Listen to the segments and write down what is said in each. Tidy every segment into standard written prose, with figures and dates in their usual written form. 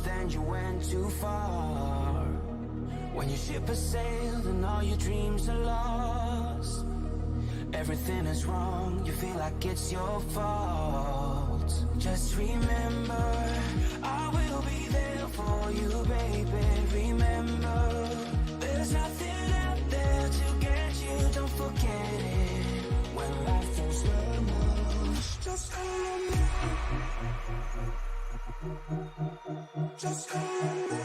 then you went too far. When your ship has sailed and all your dreams are lost, everything is wrong, you feel like it's your fault. Just remember, I will be there for you, baby. Remember, there's nothing out there to get you, don't forget it. When life throws lemons, just call me. Just call me.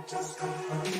Just call me.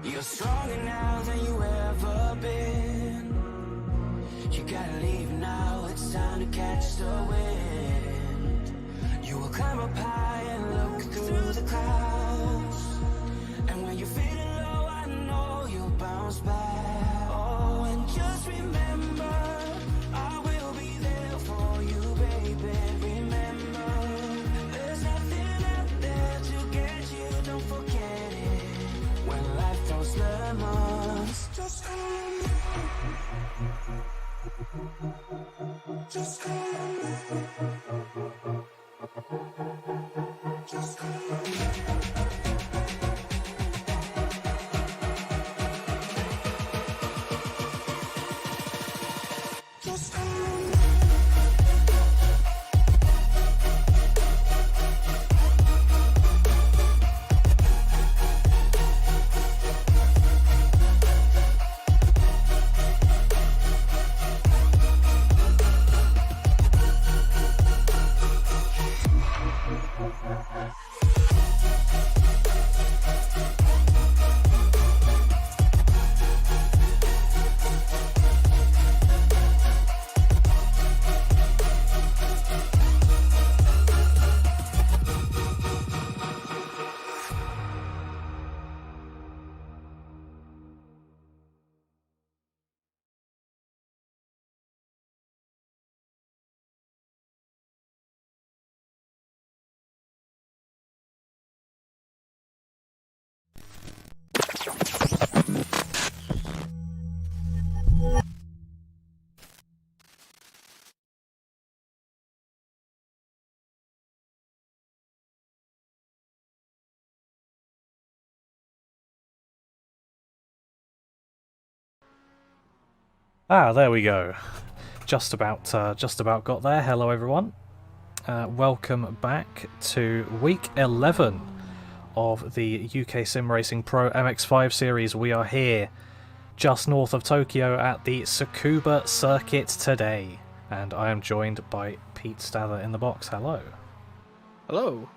You're stronger now than you ever been. You gotta leave now, it's time to catch the wind. You will climb up high and look through the clouds, and when you're feeling low, I know you'll bounce back. Oh, and just remember, I will be there for you, baby. Remember, there's nothing out there to get you, don't forget it. When life throws lemons, just call me. Just call me. Just call me. Just call me. Ah, there we go. Just about got there. Hello, everyone. Welcome back to week 11 of the UK Sim Racing Pro MX-5 series. We are here just north of Tokyo at the Tsukuba circuit today, and I am joined by Pete Stather in the box. Hello. Hello.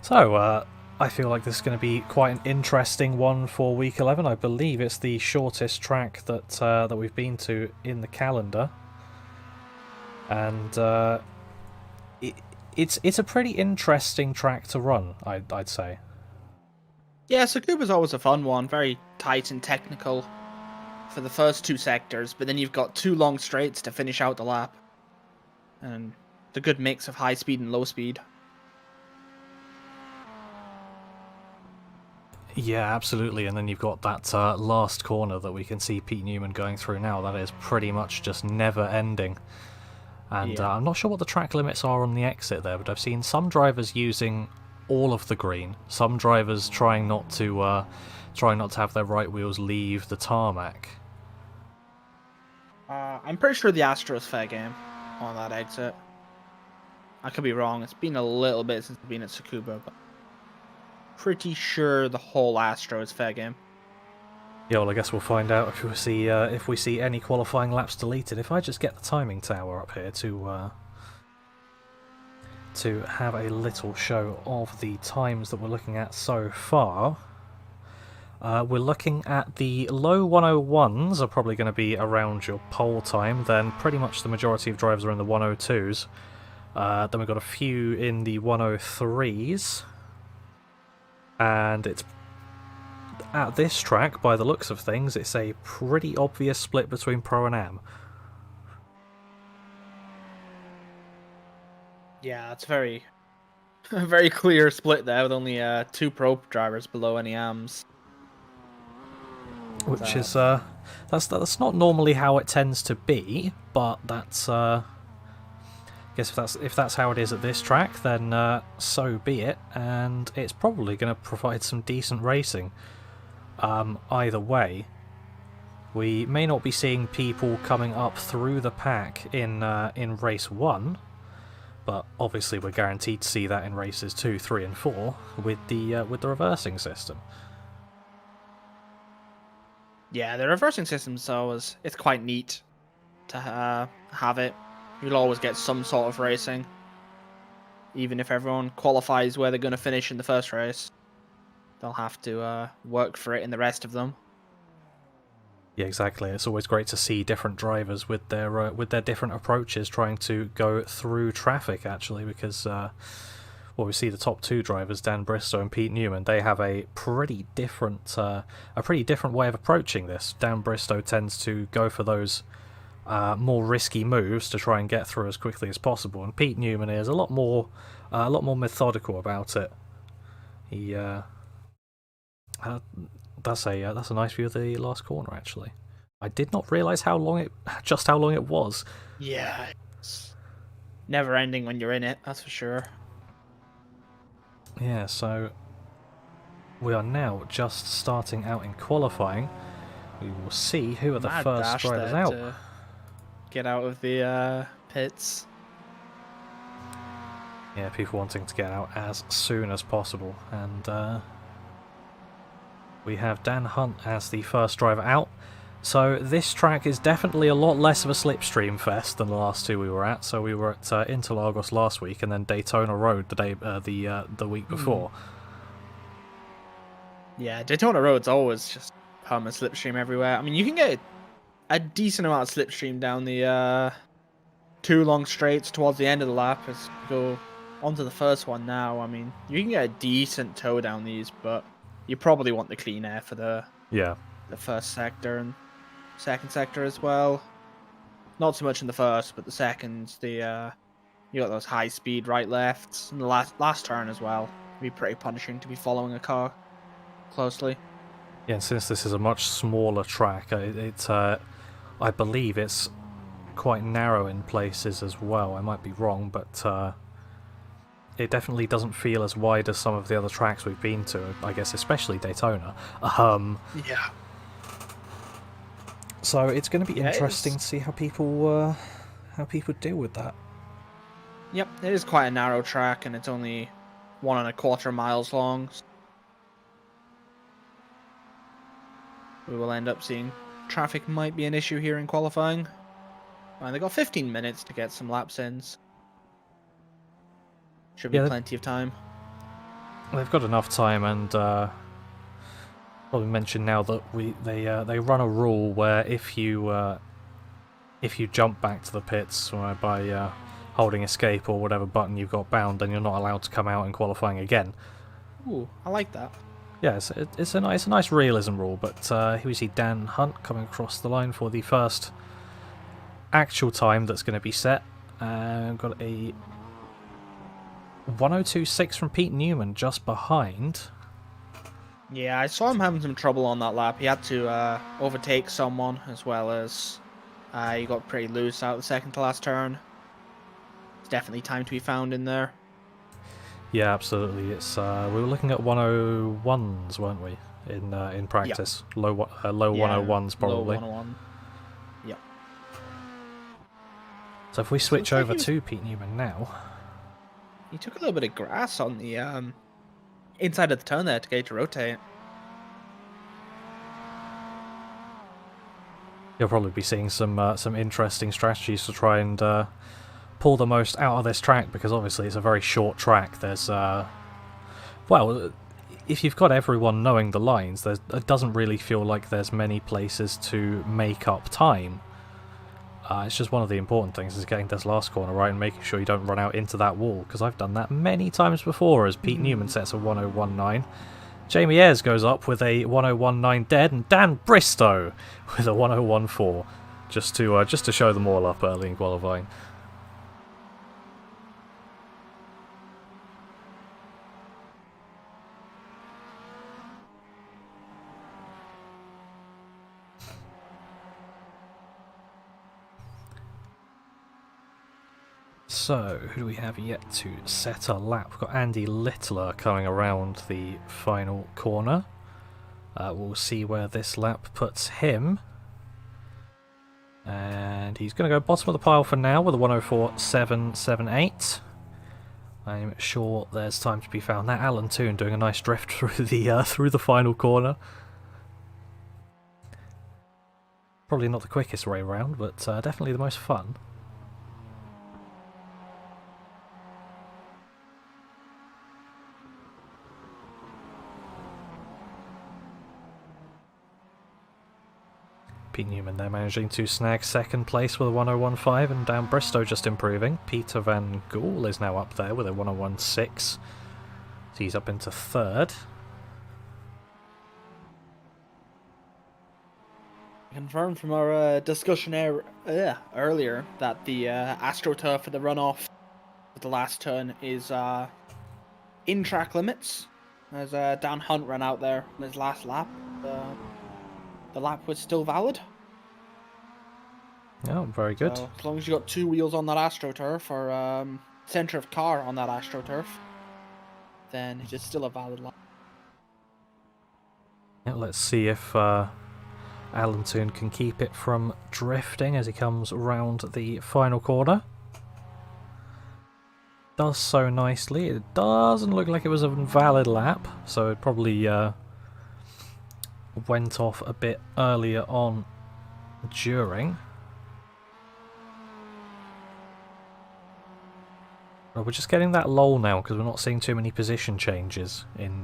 So, I feel like this is going to be quite an interesting one for week 11. I believe it's the shortest track that we've been to in the calendar, and it's a pretty interesting track to run. I'd say. Yeah, Tsukuba's always a fun one. Very tight and technical for the first two sectors, but then you've got two long straights to finish out the lap, and the good mix of high speed and low speed. Yeah, absolutely. And then you've got that last corner that we can see Pete Newman going through now. That is pretty much just never ending. And Yeah. I'm not sure what the track limits are on the exit there, but I've seen some drivers using all of the green. Some drivers trying not to have their right wheels leave the tarmac. I'm pretty sure the Astro's fair game on that exit. I could be wrong. It's been a little bit since I've been at Tsukuba, but pretty sure the whole Astro is fair game. Yeah, well, I guess we'll find out if we see any qualifying laps deleted. If I just get the timing tower up here to have a little show of the times that we're looking at so far. We're looking at the low 101s are probably going to be around your pole time, then pretty much the majority of drivers are in the 102s. Then we've got a few in the 103s, and it's at this track, by the looks of things, it's a pretty obvious split between Pro and Am. Yeah, it's a very clear split there with only 2 Pro drivers below any AMs. Which is that's not normally how it tends to be, but that's I guess if that's how it is at this track, then so be it, and it's probably going to provide some decent racing. Either way, we may not be seeing people coming up through the pack in race 1, but obviously we're guaranteed to see that in races 2, 3, and 4 with the reversing system. Yeah, the reversing system it's quite neat to have it. You'll always get some sort of racing, even if everyone qualifies where they're going to finish in the first race. They'll have to work for it in the rest of them. Yeah, exactly. It's always great to see different drivers with their different approaches trying to go through traffic. Actually, because we see the top 2 drivers, Dan Bristow and Pete Newman. They have a pretty different way of approaching this. Dan Bristow tends to go for those more risky moves to try and get through as quickly as possible, and Pete Newman is a lot more methodical about it. He that's a nice view of the last corner. Actually, I did not realise how long it was. Yeah, it's never ending when you're in it. That's for sure. Yeah, so we are now just starting out in qualifying. We will see who are the first drivers out. To get out of the pits. Yeah, people wanting to get out as soon as possible, and we have Dan Hunt as the first driver out. So this track is definitely a lot less of a slipstream fest than the last 2 we were at. So we were at Interlagos last week, and then Daytona Road the week before. Yeah, Daytona Road's always just permanent slipstream everywhere. I mean, you can get a decent amount of slipstream down the 2 long straights towards the end of the lap as you go onto the first one now. I mean, you can get a decent tow down these, but you probably want the clean air for the first sector and second sector as well. Not so much in the first, but the second, you got those high speed right lefts, and the last turn as well. It'd be pretty punishing to be following a car closely. Yeah, and since this is a much smaller track, I believe it's quite narrow in places as well. I might be wrong, but it definitely doesn't feel as wide as some of the other tracks we've been to, I guess especially Daytona. Yeah. So it's going to be interesting to see how people deal with that. Yep, it is quite a narrow track, and it's only 1.25 miles long. We will end up seeing traffic might be an issue here in qualifying. And they got 15 minutes to get some laps in. Should be plenty of time. They've got enough time, and probably mention now that they run a rule where if you jump back to the pits by holding escape or whatever button you've got bound, then you're not allowed to come out in qualifying again. Ooh, I like that. Yeah, it's a nice realism rule. But here we see Dan Hunt coming across the line for the first actual time that's going to be set. Got a 102.6 from Pete Newman just behind. Yeah, I saw him having some trouble on that lap. He had to overtake someone, as well as he got pretty loose out the second to last turn. It's definitely time to be found in there. Yeah, absolutely. It's we were looking at 101s, weren't we? In practice, yep. Low 101s probably. Low 101. Yep. So if we switch over to Pete Newman now, he took a little bit of grass on the inside of the turn there to get to rotate. You'll probably be seeing some interesting strategies to try and pull the most out of this track, because obviously it's a very short track. There's well, if you've got everyone knowing the lines, it doesn't really feel like there's many places to make up time. It's just one of the important things is getting this last corner right and making sure you don't run out into that wall, because I've done that many times before, as Pete Newman sets a 1019. Jamie Ayres goes up with a 1019 dead, and Dan Bristow with a 1014, just to show them all up early in qualifying. So, who do we have yet to set a lap? We've got Andy Littler coming around the final corner. We'll see where this lap puts him. And he's going to go bottom of the pile for now with a 104.778. I'm sure there's time to be found. That Alan Toon doing a nice drift through the final corner. Probably not the quickest way around, but definitely the most fun. Pete Newman there managing to snag second place with a 1015, and down Bristow just improving. Peter Van Gool is now up there with a 1016. So he's up into third. Confirmed from our discussion earlier that the AstroTurf for the runoff with the last turn is in track limits, as Dan Hunt ran out there on his last lap. The lap was still valid. Oh, very good. So, as long as you got two wheels on that AstroTurf, or centre of car on that AstroTurf, then it is still a valid lap. Yeah, let's see if Alan Toon can keep it from drifting as he comes round the final corner. Does so nicely. It doesn't look like it was a valid lap, so it probably went off a bit earlier on during. Well, we're just getting that lull now because we're not seeing too many position changes in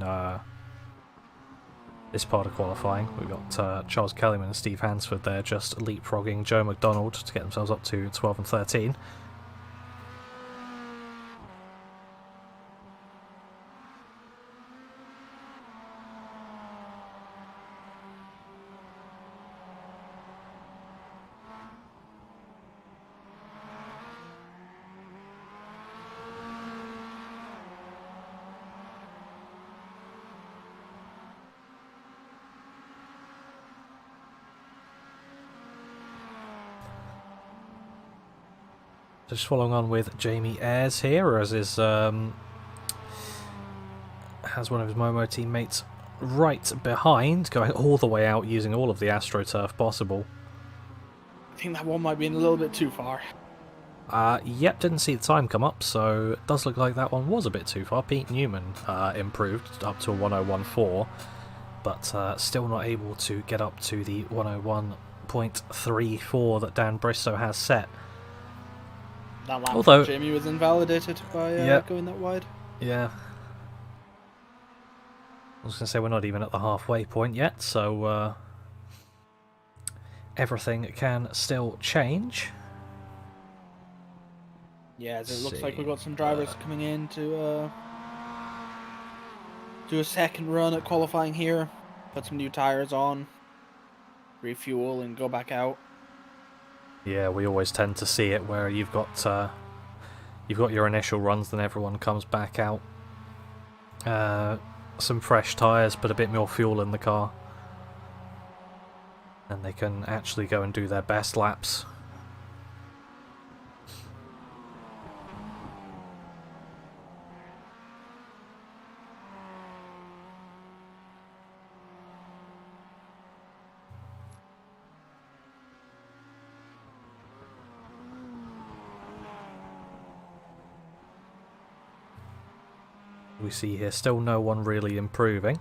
this part of qualifying. We've got Charles Kellyman and Steve Hansford there just leapfrogging Joe McDonald to get themselves up to 12 and 13. Just following on with Jamie Ayres here, as is has one of his Momo teammates right behind, going all the way out using all of the AstroTurf possible. I think that one might be in a little bit too far. Yep, didn't see the time come up, so it does look like that one was a bit too far. Pete Newman improved up to a 1014, but still not able to get up to the 101.34 that Dan Bristow has set. That lap from Jamie was invalidated by going that wide. Yeah. I was going to say we're not even at the halfway point yet, so everything can still change. Yeah, as it looks like we've got some drivers coming in to do a second run at qualifying here, put some new tyres on, refuel and go back out. Yeah, we always tend to see it where you've got your initial runs, then everyone comes back out. Some fresh tyres, put a bit more fuel in the car, and they can actually go and do their best laps. We see here still no one really improving.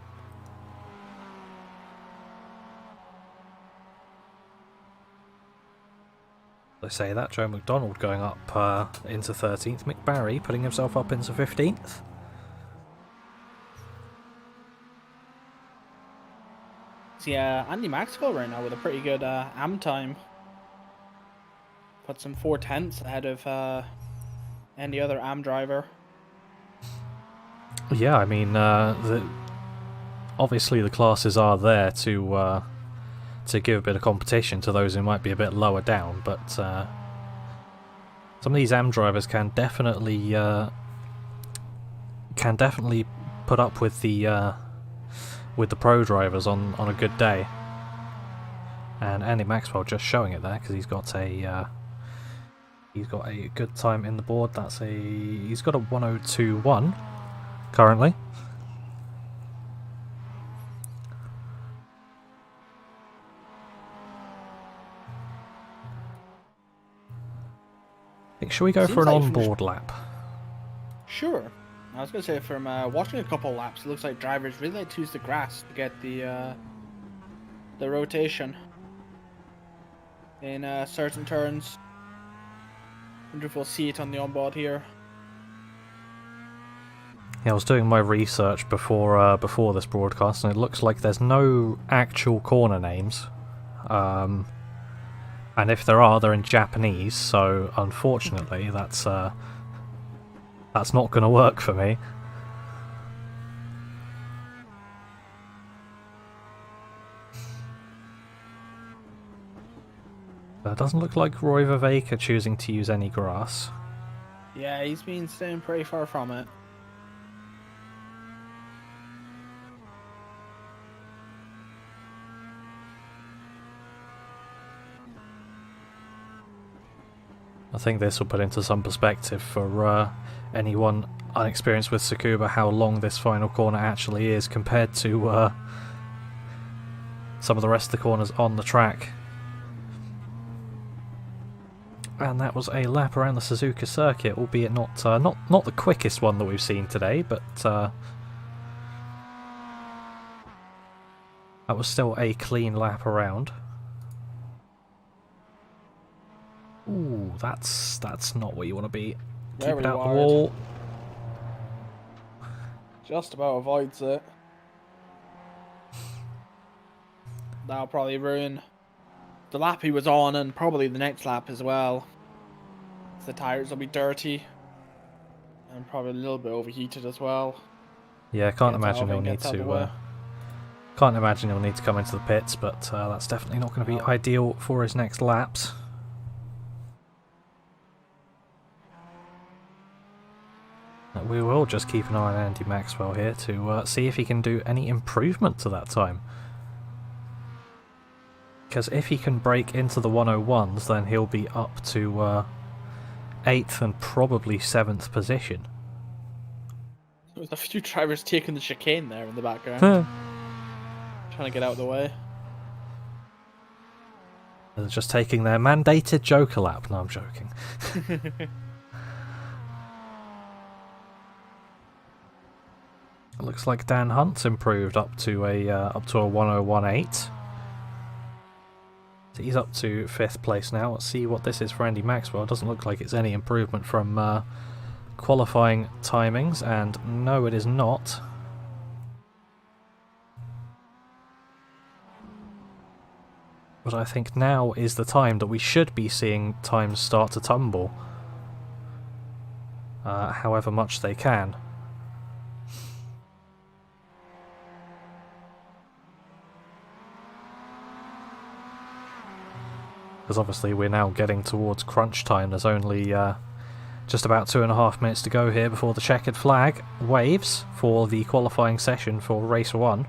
They say that. Joe McDonald going up into 13th. Mick Barry putting himself up into 15th. See, Andy Maxwell right now with a pretty good AM time. Puts him 4/10 ahead of any other AM driver. Yeah, I mean, obviously the classes are there to give a bit of competition to those who might be a bit lower down, but some of these AM drivers can definitely put up with the pro drivers on a good day. And Andy Maxwell just showing it there because he's got a good time in the board. He's got a 1:02.1 currently. Shall we go for an onboard lap? Sure. I was going to say, from watching a couple laps, it looks like drivers really like to use the grass to get the rotation in certain turns. Wonder if we'll see it on the onboard here. Yeah, I was doing my research before this broadcast, and it looks like there's no actual corner names. And if there are, they're in Japanese, so unfortunately that's not going to work for me. It doesn't look like Roy Vivek are choosing to use any grass. Yeah, he's been staying pretty far from it. I think this will put into some perspective for anyone unexperienced with Tsukuba how long this final corner actually is compared to some of the rest of the corners on the track. And that was a lap around the Suzuka circuit, albeit not the quickest one that we've seen today, but that was still a clean lap around. Ooh, that's not where you want to be. Keep it out the wall. Just about avoids it. That'll probably ruin the lap he was on, and probably the next lap as well. The tires will be dirty and probably a little bit overheated as well. Yeah, can't imagine he'll need to come into the pits, but that's definitely not going to be ideal for his next laps. We will just keep an eye on Andy Maxwell here to see if he can do any improvement to that time. Because if he can break into the 101s, then he'll be up to 8th and probably 7th position. There's a few drivers taking the chicane there in the background. Trying to get out of the way. They're just taking their mandated Joker lap. No, I'm joking. It looks like Dan Hunt's improved up to a 1:01.8. So he's up to 5th place now. Let's see what this is for Andy Maxwell. Doesn't look like it's any improvement from qualifying timings, and no, it is not. But I think now is the time that we should be seeing times start to tumble, however much they can. Because obviously we're now getting towards crunch time. There's only just about 2.5 minutes to go here before the checkered flag waves for the qualifying session for race 1.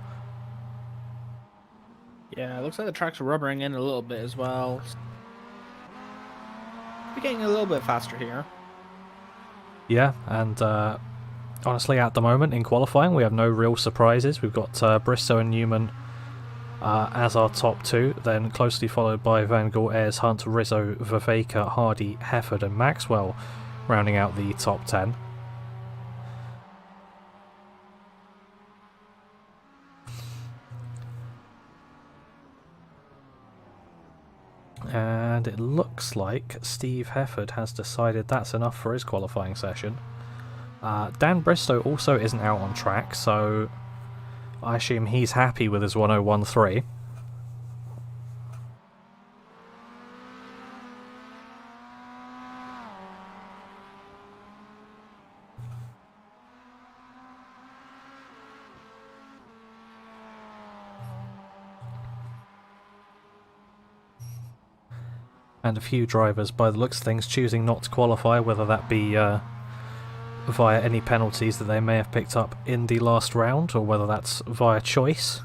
Yeah, it looks like the track's rubbering in a little bit as well. We're getting a little bit faster here. Yeah, and honestly at the moment in qualifying we have no real surprises. We've got Bristow and Newman as our top 2, then closely followed by Van Gogh, Ayres, Hunt, Rizzo, Viveka, Hardy, Hefford and Maxwell rounding out the top 10. And it looks like Steve Hefford has decided that's enough for his qualifying session. Dan Bristow also isn't out on track, so I assume he's happy with his 1013. And a few drivers, by the looks of things, choosing not to qualify, whether that be via any penalties that they may have picked up in the last round, or whether that's via choice.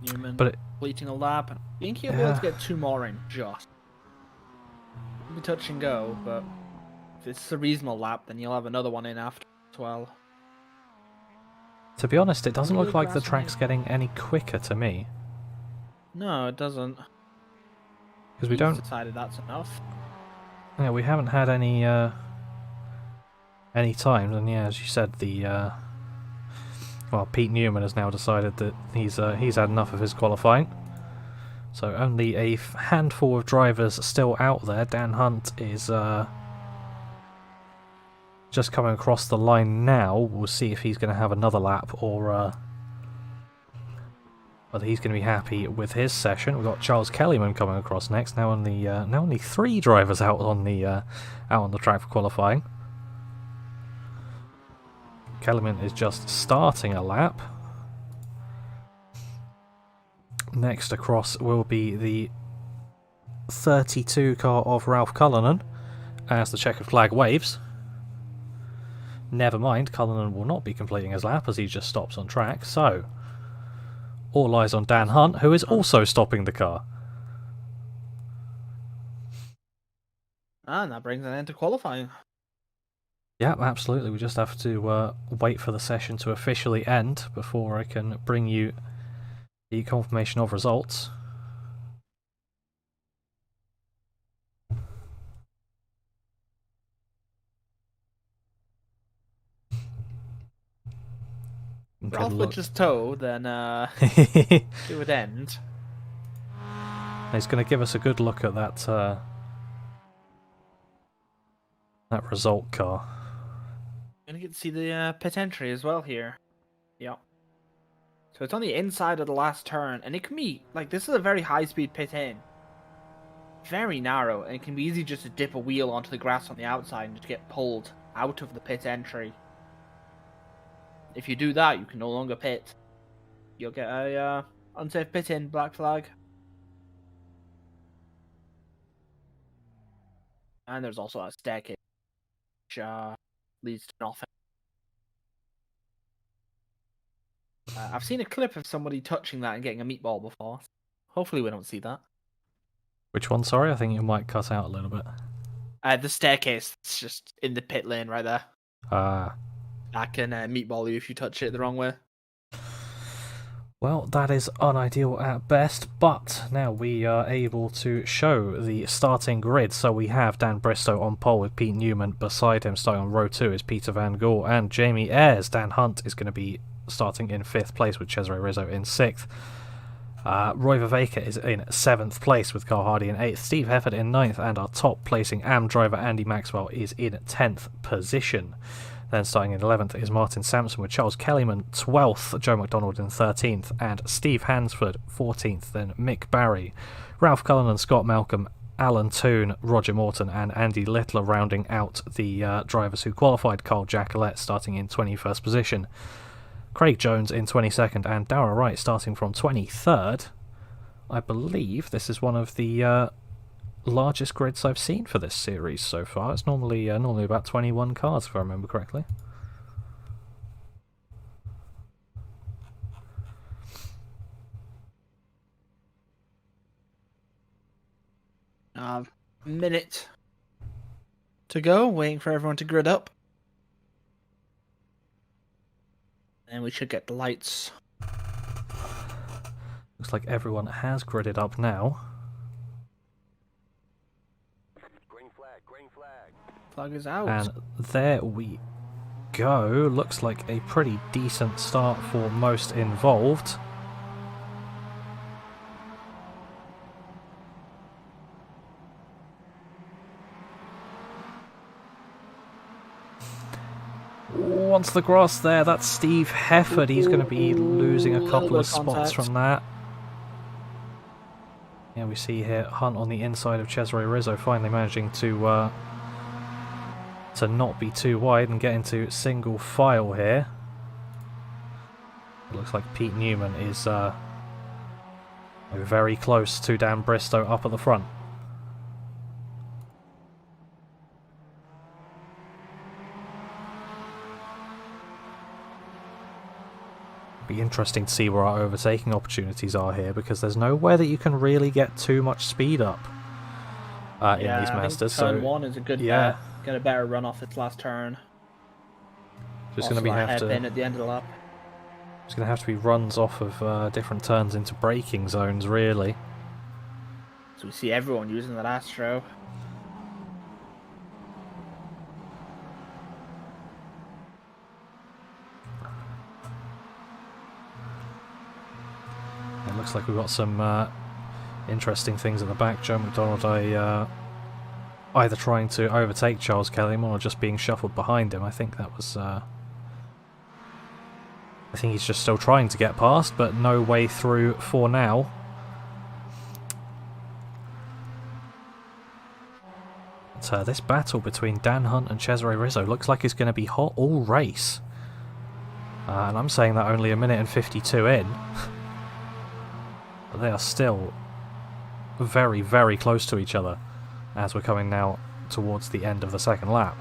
Newman But completing a lap, and I think he'll be able to get 2 more in just. It'll be touch and go, but if it's a reasonable lap, then you'll have another one in after as well. To be honest, it doesn't Really look like the grasping track's it. getting any quicker to me. No, it doesn't. Because we He's don't... decided that's enough. Yeah, we haven't had any times, and yeah, as you said, the well, Pete Newman has now decided that he's had enough of his qualifying. So only a handful of drivers still out there. Dan Hunt is just coming across the line now. We'll see if he's going to have another lap, or whether he's going to be happy with his session. We've got Charles Kellyman coming across next. Now only 3 drivers out on the track for qualifying. Kellyman is just starting a lap. Next across will be the 32 car of Ralph Cullinan as the checkered flag waves. Never mind, Cullinan will not be completing his lap as he just stops on track, so all eyes on Dan Hunt, who is also stopping the car. And that brings an end to qualifying. Yeah, absolutely. We just have to wait for the session to officially end before I can bring you the confirmation of results. Ralph would just tow, then He's it would end. going to give us a good look at that that result car. Gonna get to see the pit entry as well here. Yep. So it's on the inside of the last turn, and it can be like this is a very high-speed pit in. Very narrow, and it can be easy just to dip a wheel onto the grass on the outside and just get pulled out of the pit entry. If you do that, you can no longer pit. You'll get a unsafe pit in, black flag. And there's also a staircase which leads to nothing. I've seen a clip of somebody touching that and getting a meatball before. Hopefully we don't see that. Which one? Sorry, I think you might cut out a little bit. The staircase that's just in the pit lane right there. I can meatball you if you touch it the wrong way. Well, that is unideal at best, but now we are able to show the starting grid. So we have Dan Bristow on pole with Pete Newman beside him. Starting on row 2 is Peter Van Goor and Jamie Ayres. Dan Hunt is going to be starting in 5th place with Cesare Rizzo in 6th. Roy Viveka is in 7th place with Carl Hardy in 8th. Steve Hefford in 9th, and our top placing AM driver Andy Maxwell is in 10th position. Then starting in 11th is Martin Sampson with Charles Kellyman 12th, Joe McDonald in 13th, and Steve Hansford 14th, then Mick Barry, Ralph Cullinan, Scott Malcolm, Alan Toon, Roger Morton and Andy Littler rounding out the drivers who qualified. Carl Jacquelet starting in 21st position, Craig Jones in 22nd, and Darrell Wright starting from 23rd. I believe this is one of the largest grids I've seen for this series so far. It's normally about 21 cars, if I remember correctly. Minute to go, waiting for everyone to grid up. And we should get the lights. Looks like everyone has gridded up now. Flag is out. And there we go. Looks like a pretty decent start for most involved. Onto the grass there, that's Steve Hefford. He's going to be losing a couple of spots from that. Yeah, we see here Hunt on the inside of Cesare Rizzo finally managing to not be too wide and get into single file here. It looks like Pete Newman is very close to Dan Bristow up at the front. Be interesting to see where our overtaking opportunities are here, because there's nowhere that you can really get too much speed up in these Mazdas. Turn 1 is a good bet. Get a better run off its last turn. Just going to be at the end of the lap. It's going to have to be runs off of different turns into braking zones, really. So we see everyone using that Astro. It looks like we've got some interesting things at the back. Joe McDonald either trying to overtake Charles Kellyman or just being shuffled behind him. I think that was... I think he's just still trying to get past, but no way through for now. But, this battle between Dan Hunt and Cesare Rizzo looks like it's going to be hot all race. And I'm saying that only a minute and 52 in. But they are still very, very close to each other as we're coming now towards the end of the second lap.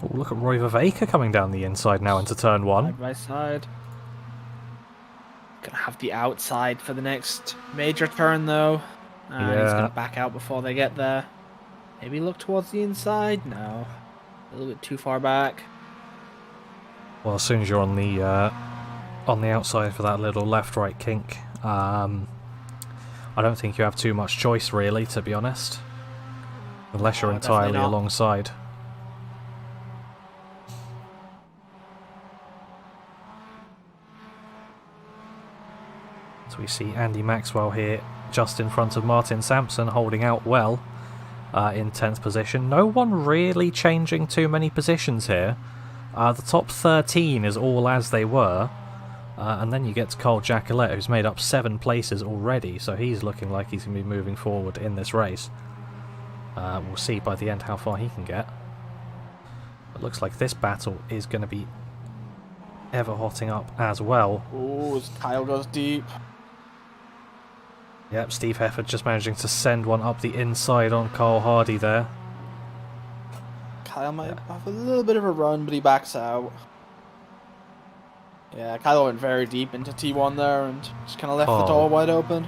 Oh, look at Roy Viveka coming down the inside now into turn 1. Side by side. Gonna have the outside for the next major turn though. And he's gonna back out before they get there. Maybe look towards the inside? No. A little bit too far back. Well, as soon as you're on the outside for that little left-right kink, I don't think you have too much choice really, to be honest. Unless you're entirely alongside. So we see Andy Maxwell here just in front of Martin Sampson, holding out well in 10th position. No one really changing too many positions here. The top 13 is all as they were. And then you get to Carl Giacoletto, who's made up 7 places already, so he's looking like he's going to be moving forward in this race. We'll see by the end how far he can get. It looks like this battle is going to be ever hotting up as well. Ooh, as Kyle goes deep. Yep, Steve Hefford just managing to send one up the inside on Carl Hardy there. Kyle might have a little bit of a run, but he backs out. Yeah, Kyle went very deep into T1 there and just kind of left the door wide open.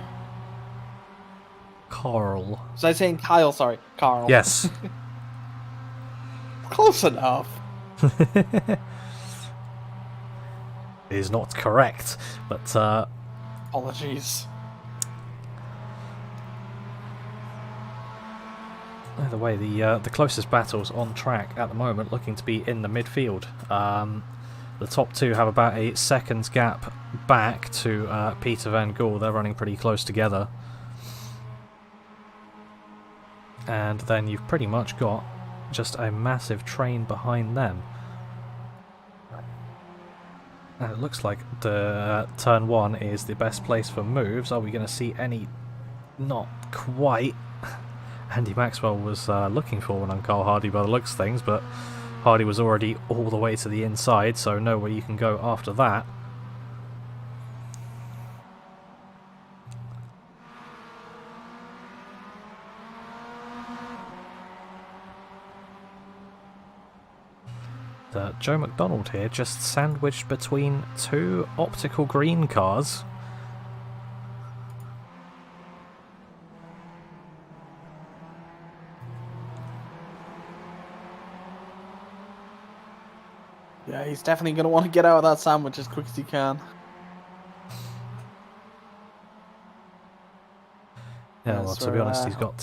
Carl. Was I saying Kyle? Sorry, Carl. Yes. Close enough. Is not correct, but apologies. Either way, the closest battles on track at the moment looking to be in the midfield. The top 2 have about a second's gap back to Peter Van Gool. They're running pretty close together. And then you've pretty much got just a massive train behind them. And it looks like the turn 1 is the best place for moves. Are we going to see any? Not quite. Andy Maxwell was looking for one on Carl Hardy by the looks of things, but Hardy was already all the way to the inside, so nowhere you can go after that. Joe McDonald here, just sandwiched between 2 optical green cars. Yeah, he's definitely going to want to get out of that sandwich as quick as he can. Yeah, well, to be honest, he's got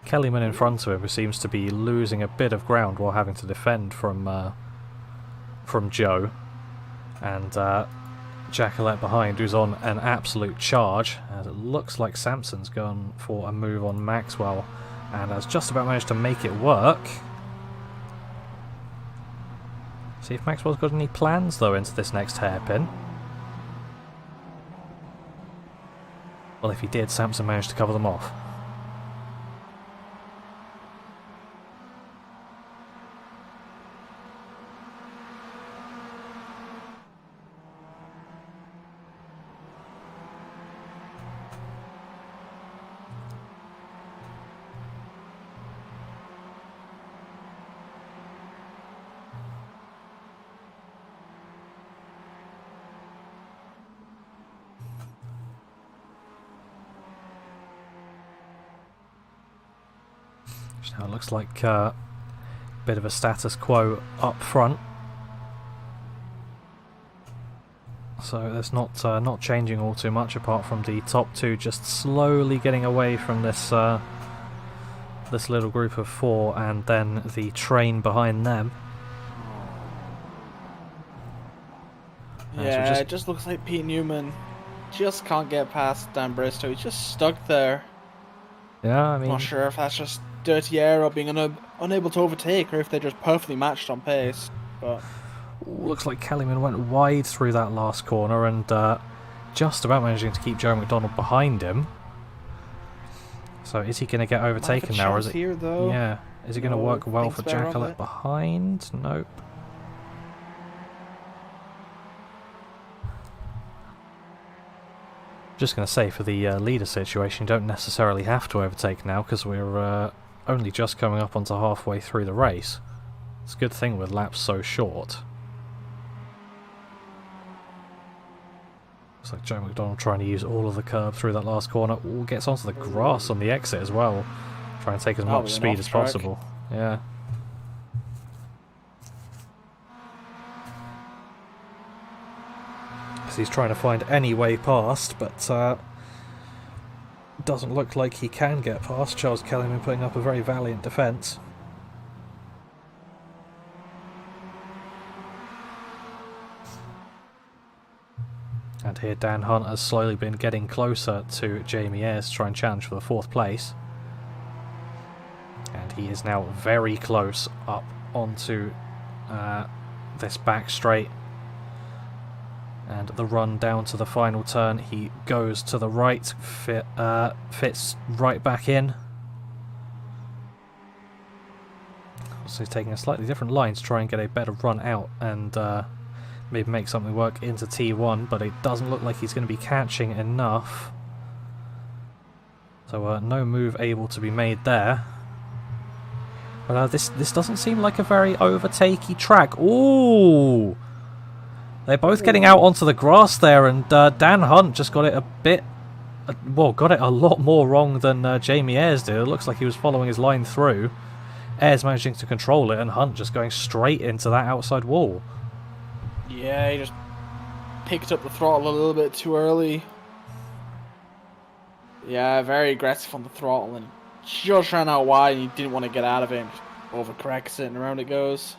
Kellyman in front of him, who seems to be losing a bit of ground while having to defend from Joe, and Jackalette behind, who's on an absolute charge. As it looks like Samson's gone for a move on Maxwell, and has just about managed to make it work. See if Maxwell's got any plans, though, into this next hairpin. Well, if he did, Samson managed to cover them off. Now it looks like a bit of a status quo up front, so there's not changing all too much apart from the top two just slowly getting away from this this little group of four, and then the train behind them. Yeah, it just looks like Pete Newman just can't get past Dan Bristow. He's just stuck there. Yeah, I mean, Not sure if that's just dirty air or being unable to overtake, or if they're just perfectly matched on pace. But looks like Kellyman went wide through that last corner and just about managing to keep Joe McDonald behind him. So is he going to get overtaken now? Or is it here, though? Yeah, is it going to work well for Jackalette behind? Nope. Just going to say, for the leader situation, you don't necessarily have to overtake now, because we're only just coming up onto halfway through the race. It's a good thing with laps so short. Looks like Joe McDonald trying to use all of the curb through that last corner. Ooh, gets onto the grass on the exit as well. Try and take as much speed as possible. Yeah. So he's trying to find any way past, but doesn't look like he can get past. Charles Kellyman putting up a very valiant defence. And here Dan Hunt has slowly been getting closer to Jamie Ayres to try and challenge for the 4th place. And he is now very close up onto this back straight. And the run down to the final turn, he goes to the right, fits right back in. So he's taking a slightly different line to try and get a better run out and maybe make something work into T1, but it doesn't look like he's going to be catching enough. So no move able to be made there. But this doesn't seem like a very overtakey track. Ooh! They're both getting out onto the grass there, and Dan Hunt just got it a bit... well, got it a lot more wrong than Jamie Ayres did. It looks like he was following his line through. Ayres managing to control it, and Hunt just going straight into that outside wall. Yeah, he just picked up the throttle a little bit too early. Yeah, very aggressive on the throttle, and just ran out wide, and he didn't want to get out of it, and just overcorrects it, and around it goes.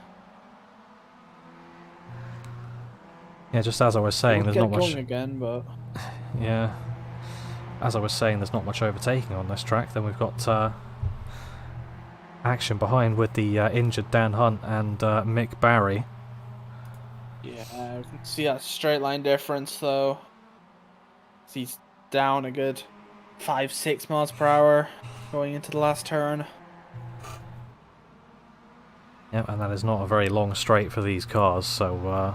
Yeah, just as I was saying, there's not much... again, but... yeah. As I was saying, there's not much overtaking on this track. Then we've got action behind with the injured Dan Hunt and Mick Barry. Yeah, we can see that straight line difference, though. He's down a good 5-6 miles per hour going into the last turn. Yep, and that is not a very long straight for these cars, so...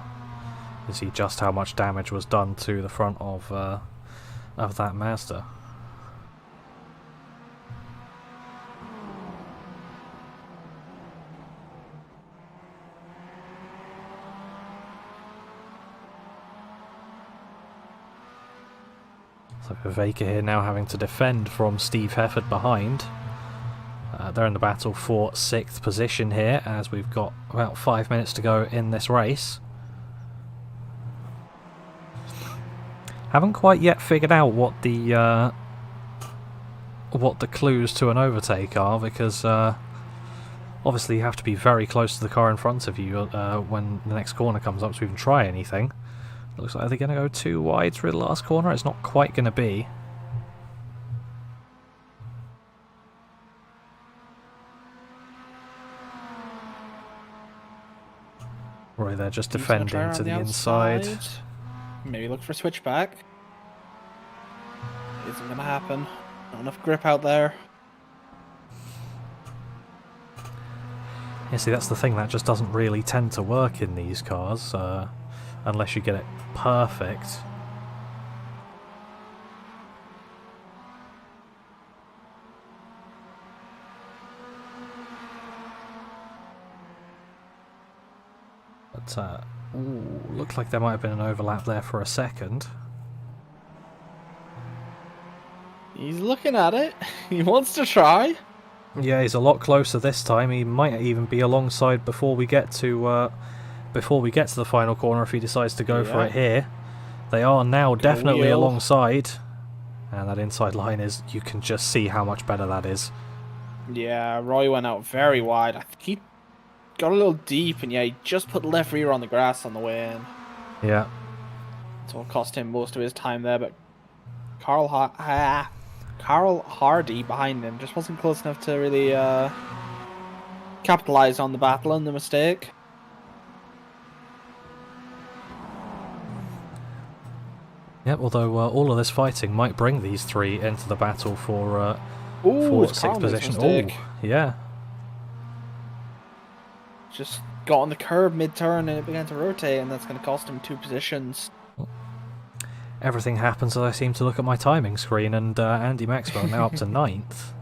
you see just how much damage was done to the front of that Mazda. So Viveka here now having to defend from Steve Hefford behind. They're in the battle for 6th position here, as we've got about 5 minutes to go in this race. Haven't quite yet figured out what the clues to an overtake are, because obviously you have to be very close to the car in front of you when the next corner comes up to even try anything. It looks like they're going to go too wide through the last corner. It's not quite going to be. Right, they're just defending to the inside. Maybe look for a switchback. Isn't going to happen. Not enough grip out there. Yeah, see, that's the thing, that just doesn't really tend to work in these cars, unless you get it perfect. But, ooh, looked like there might have been an overlap there for a second. He's looking at it. He wants to try. Yeah, he's a lot closer this time. He might even be alongside before we get to the final corner if he decides to go for it here. They are now definitely alongside, and that inside line is, you can just see how much better that is. Yeah, Roy went out very wide. I think he got a little deep, and yeah, he just put left rear on the grass on the way in. Yeah. So it cost him most of his time there, but Carl Hardy behind him just wasn't close enough to really capitalize on the battle and the mistake. Yep, although all of this fighting might bring these three into the battle for Ooh, 6th position. Oh, yeah. Just got on the curb mid-turn and it began to rotate, and that's going to cost him 2 positions. Everything happens as I seem to look at my timing screen, and Andy Maxwell now up to 9th.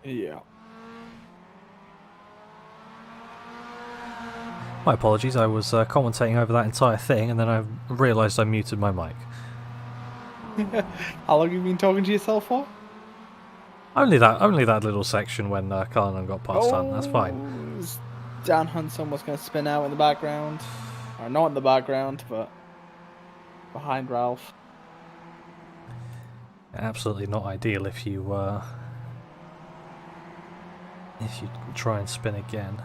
Yeah. My apologies, I was commentating over that entire thing, and then I realised I muted my mic. How long have you been talking to yourself for? Only that little section when Kellyman got past Hunt. That's fine. Dan Hunt's almost going to spin out in the background. Or not in the background, but behind Ralph. Absolutely not ideal if you try and spin again.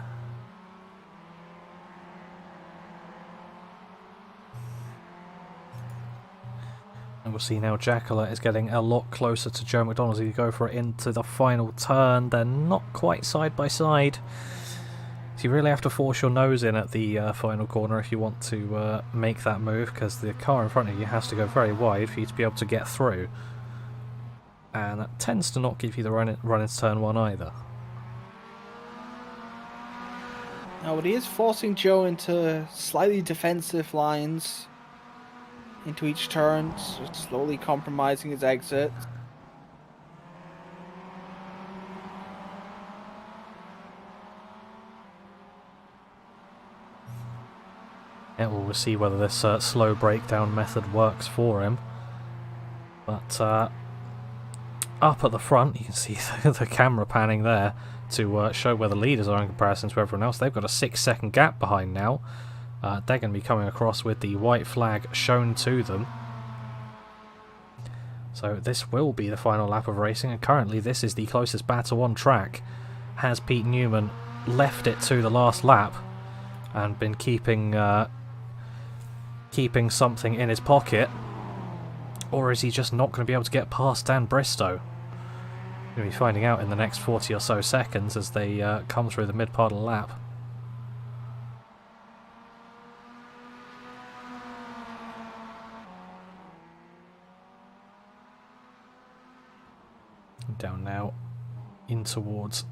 And we'll see now Jackala is getting a lot closer to Joe McDonald as he go for it into the final turn. They're not quite side by side. So you really have to force your nose in at the final corner if you want to make that move, because the car in front of you has to go very wide for you to be able to get through. And that tends to not give you the run into turn 1 either. No, but he is forcing Joe into slightly defensive lines into each turn, so slowly compromising his exit. Yeah, well, we'll see whether this slow breakdown method works for him. But up at the front, you can see the camera panning there to show where the leaders are in comparison to everyone else. They've got a 6-second gap behind now. They're going to be coming across with the white flag shown to them. So this will be the final lap of racing, and currently this is the closest battle on track. Has Pete Newman left it to the last lap and been keeping something in his pocket, or is he just not going to be able to get past Dan Bristow? We're going to be finding out in the next 40 or so seconds as they come through the mid part of the lap. down now in towards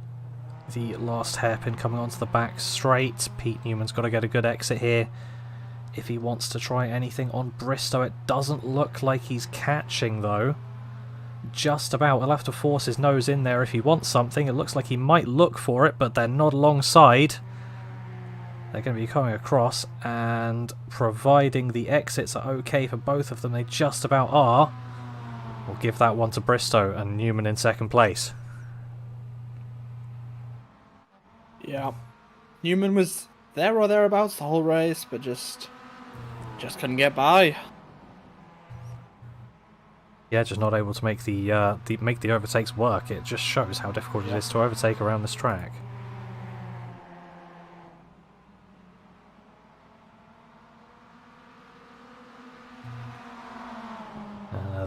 the last hairpin, coming onto the back straight. Pete Newman's got to get a good exit here if he wants to try anything on Bristow. It doesn't look like he's catching though. Just about. He'll have to force his nose in there if he wants something. It looks like he might look for it, but they're not alongside. They're going to be coming across, and providing the exits are okay for both of them, they just about are. We'll give that one to Bristow, and Newman in second place. Yeah. Newman was there or thereabouts the whole race, but just couldn't get by. Yeah, just not able to make the overtakes work. It just shows how difficult it is to overtake around this track.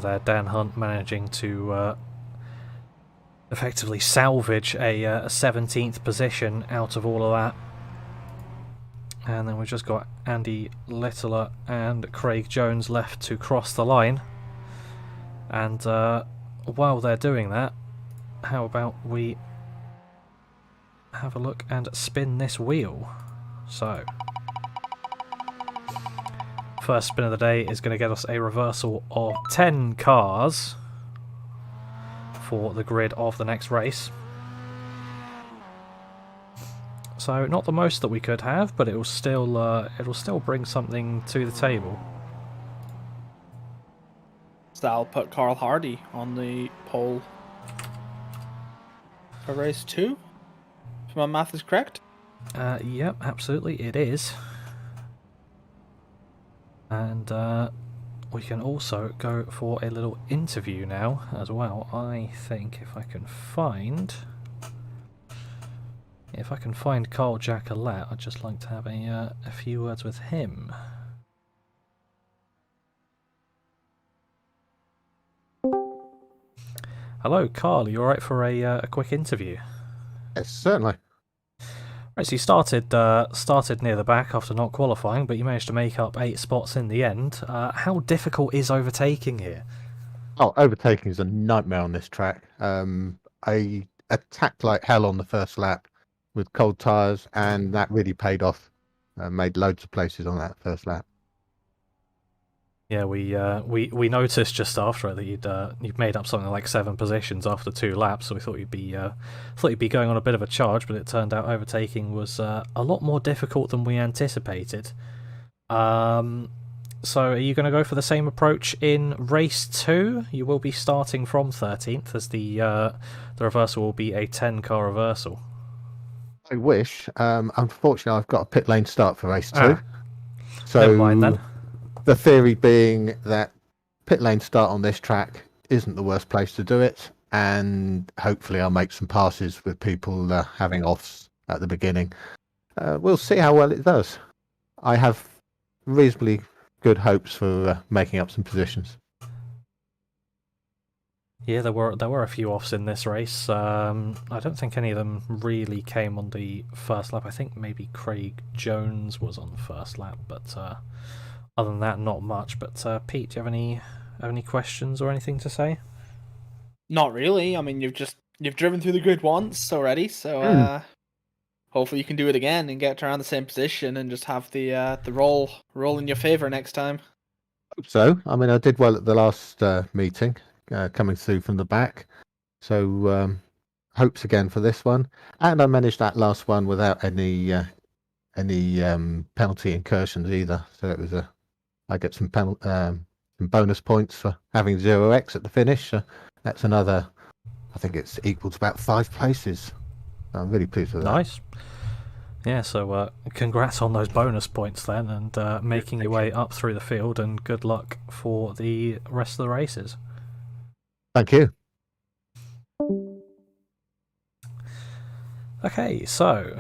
There, Dan Hunt managing to effectively salvage a 17th position out of all of that. And then we've just got Andy Littler and Craig Jones left to cross the line. And while they're doing that, how about we have a look and spin this wheel? So, first spin of the day is going to get us a reversal of 10 cars for the grid of the next race. So not the most that we could have, but it'll still bring something to the table. So that'll put Carl Hardy on the pole for race 2, if my math is correct. Yep, absolutely it is. And we can also go for a little interview now as well. I think if I can find Carl Jackalette, I'd just like to have a few words with him. Hello, Carl. You all right for a quick interview? Yes, certainly. Right, so you started near the back after not qualifying, but you managed to make up 8 spots in the end. How difficult is overtaking here? Oh, overtaking is a nightmare on this track. I attacked like hell on the first lap with cold tyres, and that really paid off. Made loads of places on that first lap. Yeah, we noticed just after it that you'd made up something like 7 positions after 2 laps, so we thought you'd be going on a bit of a charge, but it turned out overtaking was a lot more difficult than we anticipated. So are you going to go for the same approach in race 2? You will be starting from 13th, as the reversal will be a 10-car reversal. I wish. Unfortunately, I've got a pit lane start for race 2. So never mind then. The theory being that pit lane start on this track isn't the worst place to do it, and hopefully I'll make some passes with people having offs at the beginning. We'll see how well it does. I have reasonably good hopes for making up some positions. Yeah, there were a few offs in this race. I don't think any of them really came on the first lap. I think maybe Craig Jones was on the first lap, but other than that, not much. But Pete, do you have any questions or anything to say? Not really. I mean, you've driven through the grid once already, so hopefully you can do it again and get around the same position and just have the roll in your favour next time. Hope so. I mean, I did well at the last meeting, coming through from the back. So hopes again for this one, and I managed that last one without any penalty incursions either. So it was I get some bonus points for having 0x at the finish. That's another. I think it's equal to about 5 places. I'm really pleased with that. Nice. Yeah, so congrats on those bonus points then, and making your way up through the field, and good luck for the rest of the races. Thank you. Okay, so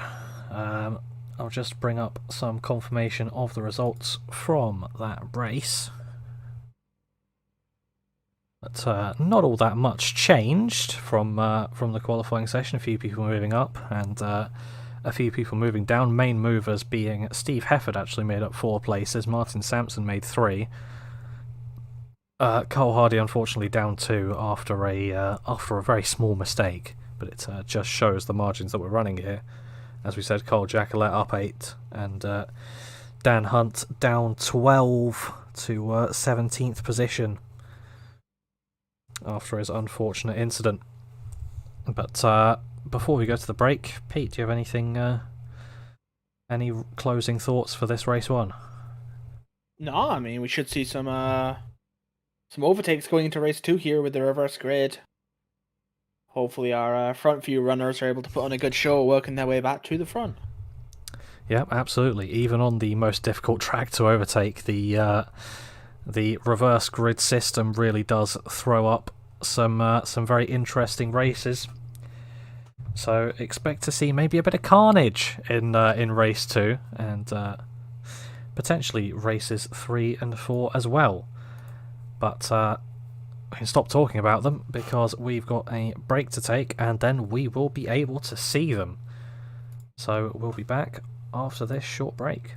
I'll just bring up some confirmation of the results from that race. But not all that much changed from the qualifying session. A few people moving up and a few people moving down. Main movers being Steve Hefford actually made up 4 places. Martin Sampson made 3. Cole Hardy unfortunately down 2 after a very small mistake, but it just shows the margins that we're running here. As we said, Cole Jackalette up 8, and Dan Hunt down 12 to 17th position after his unfortunate incident. But before we go to the break, Pete, do you have anything, any closing thoughts for this race 1? No, I mean we should see some overtakes going into race 2 here with the reverse grid. Hopefully our front few runners are able to put on a good show, working their way back to the front. Yeah, absolutely. Even on the most difficult track to overtake, the reverse grid system really does throw up some very interesting races. So expect to see maybe a bit of carnage in race 2, and potentially races 3 and 4 as well. But we can stop talking about them because we've got a break to take, and then we will be able to see them. So we'll be back after this short break.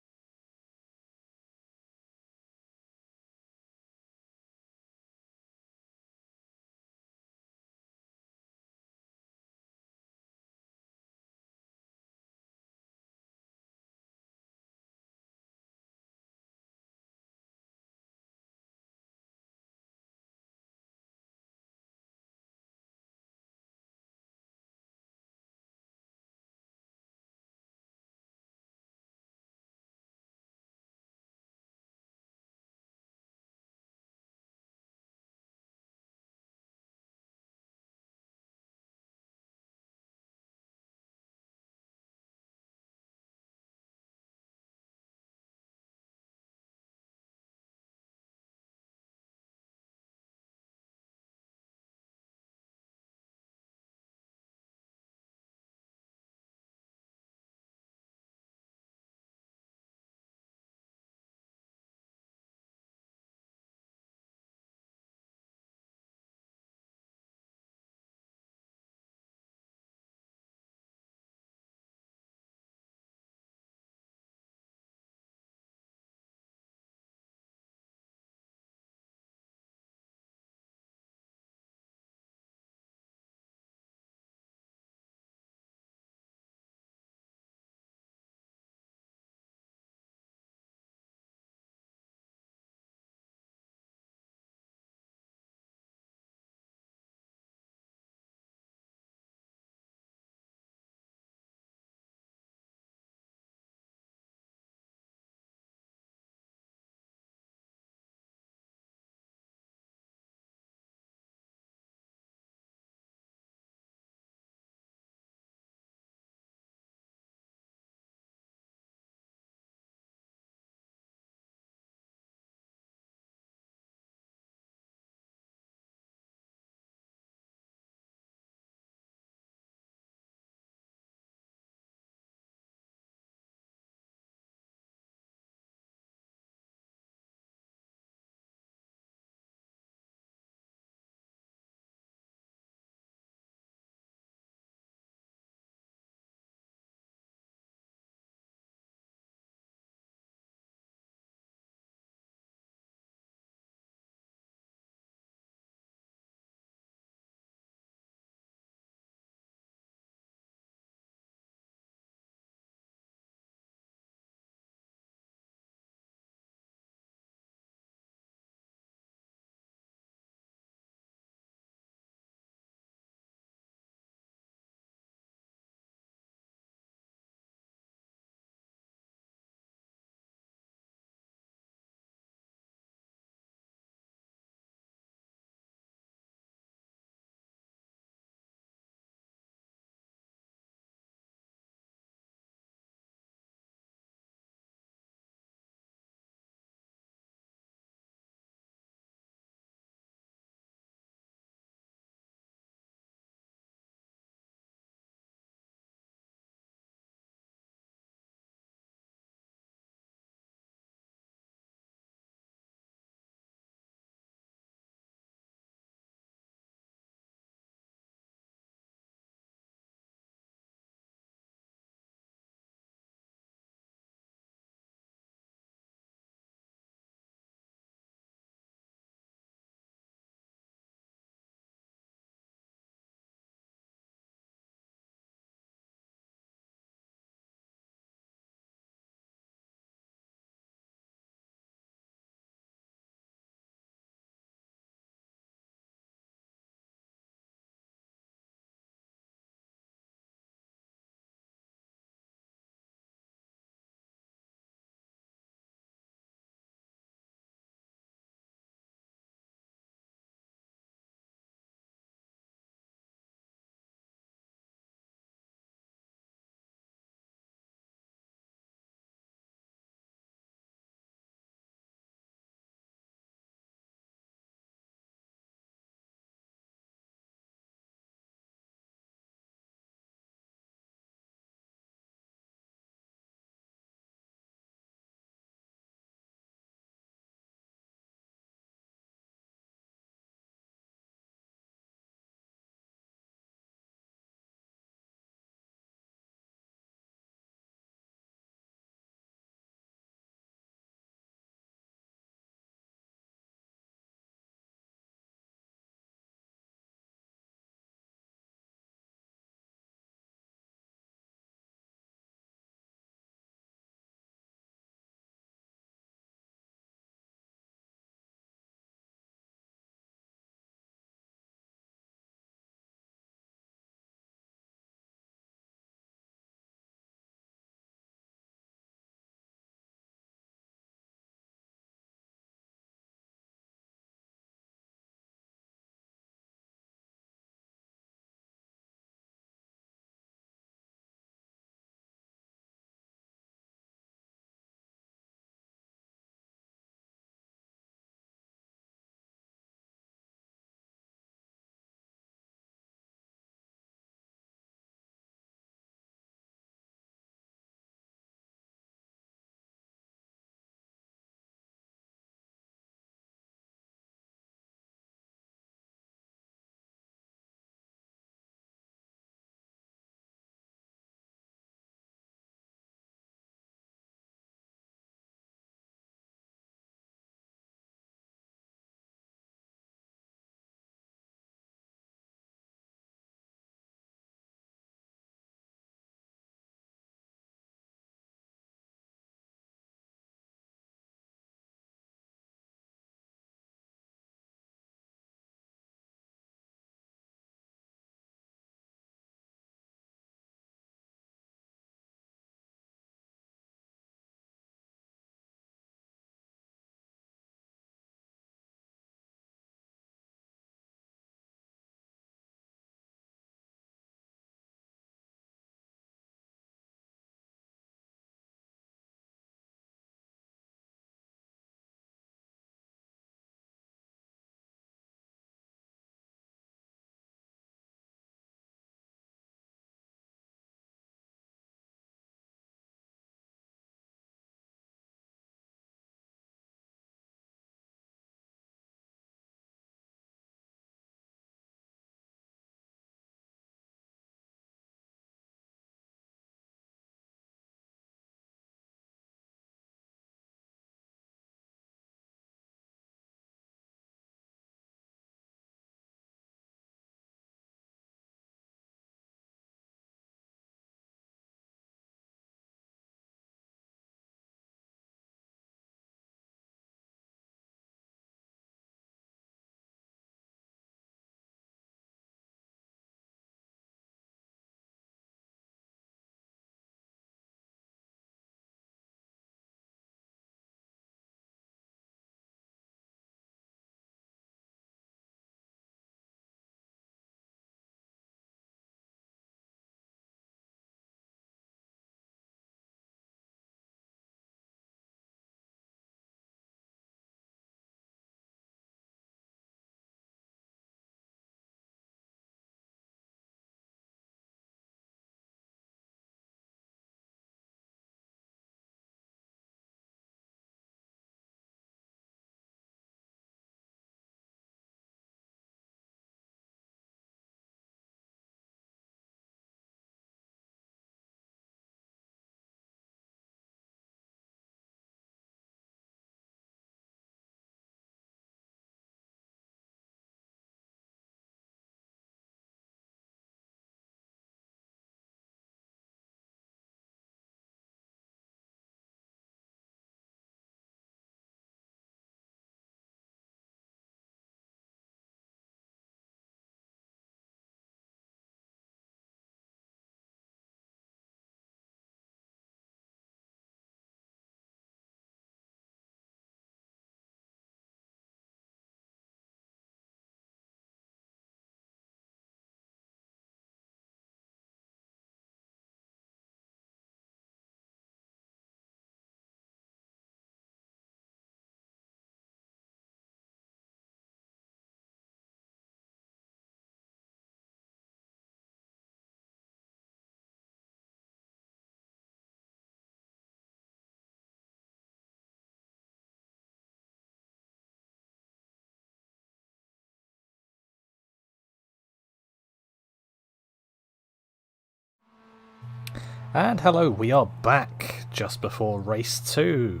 And hello, we are back just before race 2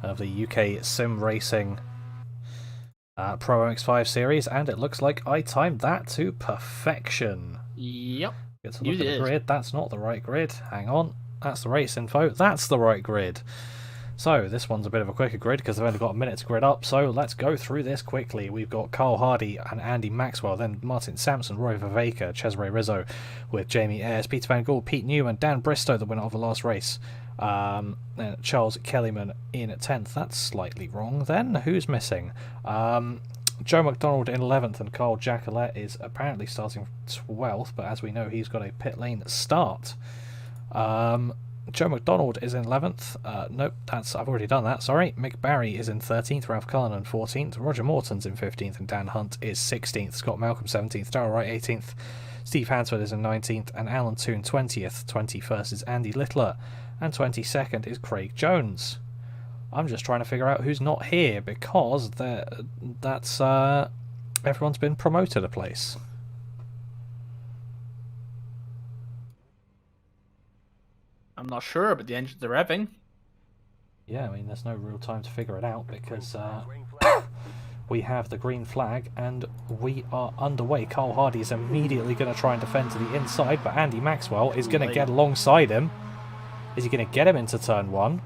of the UK Sim Racing Pro MX-5 series, and it looks like I timed that to perfection. Yep. Get to look at the grid. That's not the right grid. Hang on. That's the race info. That's the right grid. So this one's a bit of a quicker grid because they've only got a minute to grid up, so let's go through this quickly. We've got Carl Hardy and Andy Maxwell, then Martin Sampson, Roy Vervaeke, Cesare Rizzo with Jamie Ayres, Peter Van Gool, Pete Newman, Dan Bristow, the winner of the last race, and Charles Kellyman in 10th. That's slightly wrong then. Who's missing? Joe McDonald in 11th, and Carl Jacquelet is apparently starting 12th, but as we know, he's got a pit lane start. Joe McDonald is in 11th. Nope, I've already done that, sorry. Mick Barry is in 13th, Ralph Cullinan 14th, Roger Morton's in 15th, and Dan Hunt is 16th, Scott Malcolm 17th, Darrell Wright 18th, Steve Hansford is in 19th, and Alan Toon 20th. 21st is Andy Littler, and 22nd is Craig Jones. I'm just trying to figure out who's not here, because that's everyone's been promoted a place. I'm not sure, but the engines are revving. Yeah, I mean, there's no real time to figure it out because we have the green flag and we are underway. Carl Hardy is immediately going to try and defend to the inside, but Andy Maxwell is going to get alongside him. Is he going to get him into turn 1?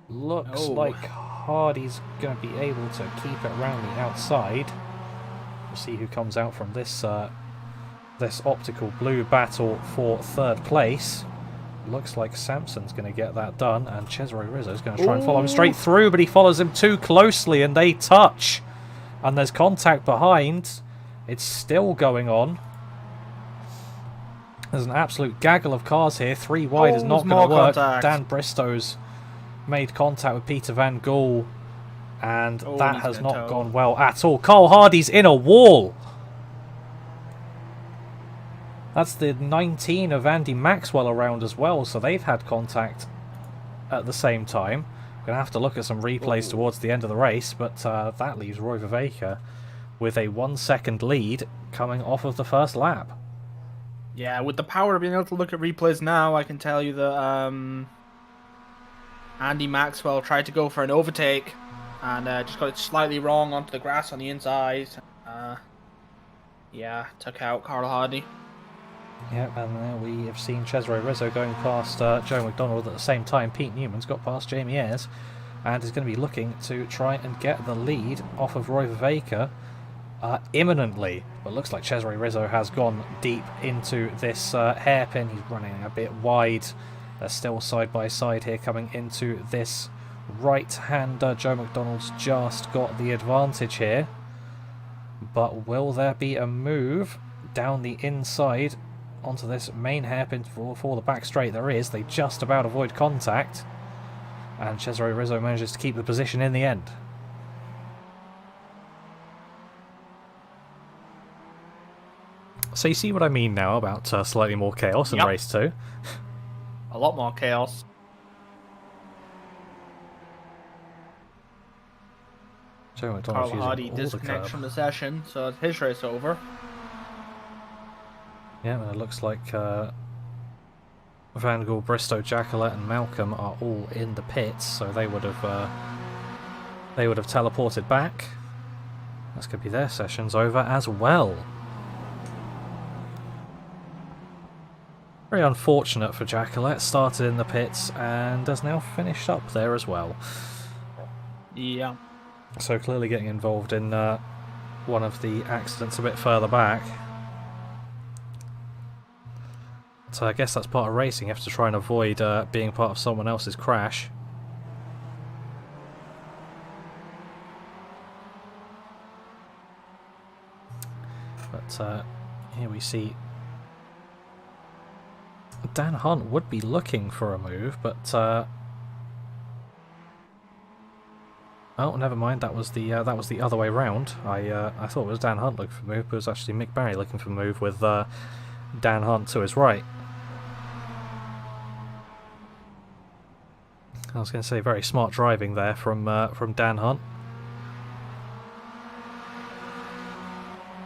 Looks like Hardy's going to be able to keep it around the outside. We'll see who comes out from this this optical blue battle for 3rd place. Looks like Sampson's going to get that done, and Cesare Rizzo's going to try and follow him straight through, but he follows him too closely and they touch. And there's contact behind. It's still going on. There's an absolute gaggle of cars here. 3 wide is not going to work. Dan Bristow's made contact with Peter Van Gool, and that has not gone well at all. Carl Hardy's in a wall. That's the 19 of Andy Maxwell around as well, so they've had contact at the same time. We're going to have to look at some replays towards the end of the race, but that leaves Roy Vervaeke with a 1 second lead coming off of the first lap. Yeah, with the power of being able to look at replays now, I can tell you that Andy Maxwell tried to go for an overtake and just got it slightly wrong onto the grass on the inside. Yeah, took out Carl Hardy. Yep, and there we have seen Cesare Rizzo going past Joe McDonald at the same time. Pete Newman's got past Jamie Ayres and is going to be looking to try and get the lead off of Roy Vervaeke imminently. But looks like Cesare Rizzo has gone deep into this hairpin. He's running a bit wide. They're still side by side here coming into this right-hander. Joe McDonald's just got the advantage here. But will there be a move down the inside onto this main hairpin for the back straight? There is. They just about avoid contact, and Cesare Rizzo manages to keep the position in the end. So you see what I mean now about slightly more chaos in race 2? A lot more chaos. Joe Carl Hardy disconnects from the session, so it's his race over. Yeah, and it looks like Van Gool, Bristow, Jacquelet, and Malcolm are all in the pits, so they would have teleported back. That's going to be their sessions over as well. Very unfortunate for Jacquelet. Started in the pits and has now finished up there as well. Yeah. So clearly getting involved in one of the accidents a bit further back. So I guess that's part of racing. You have to try and avoid being part of someone else's crash. But here we see Dan Hunt would be looking for a move, but oh, never mind. That was the other way round. I thought it was Dan Hunt looking for a move, but it was actually Mick Barry looking for a move with Dan Hunt to his right. I was going to say very smart driving there from Dan Hunt.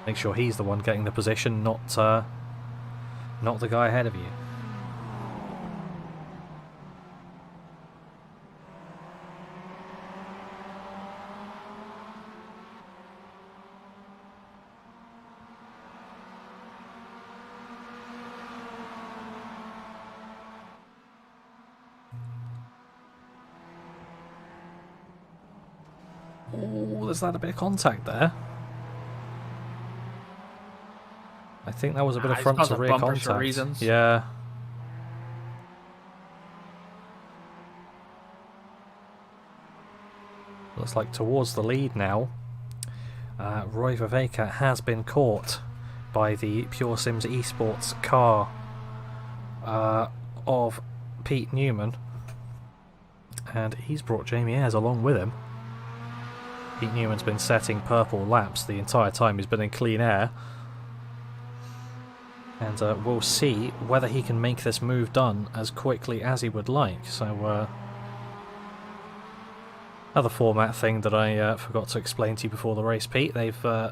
Make sure he's the one getting the position, not the guy ahead of you. Oh, there's that a bit of contact there. I think that was a bit of front to rear contact. For reasons. Yeah. Looks like towards the lead now. Roy Viveka has been caught by the Pure Sims Esports car of Pete Newman, and he's brought Jamie Ayres along with him. Pete Newman's been setting purple laps the entire time he's been in clean air, and we'll see whether he can make this move done as quickly as he would like. So another format thing that I forgot to explain to you before the race, Pete. They've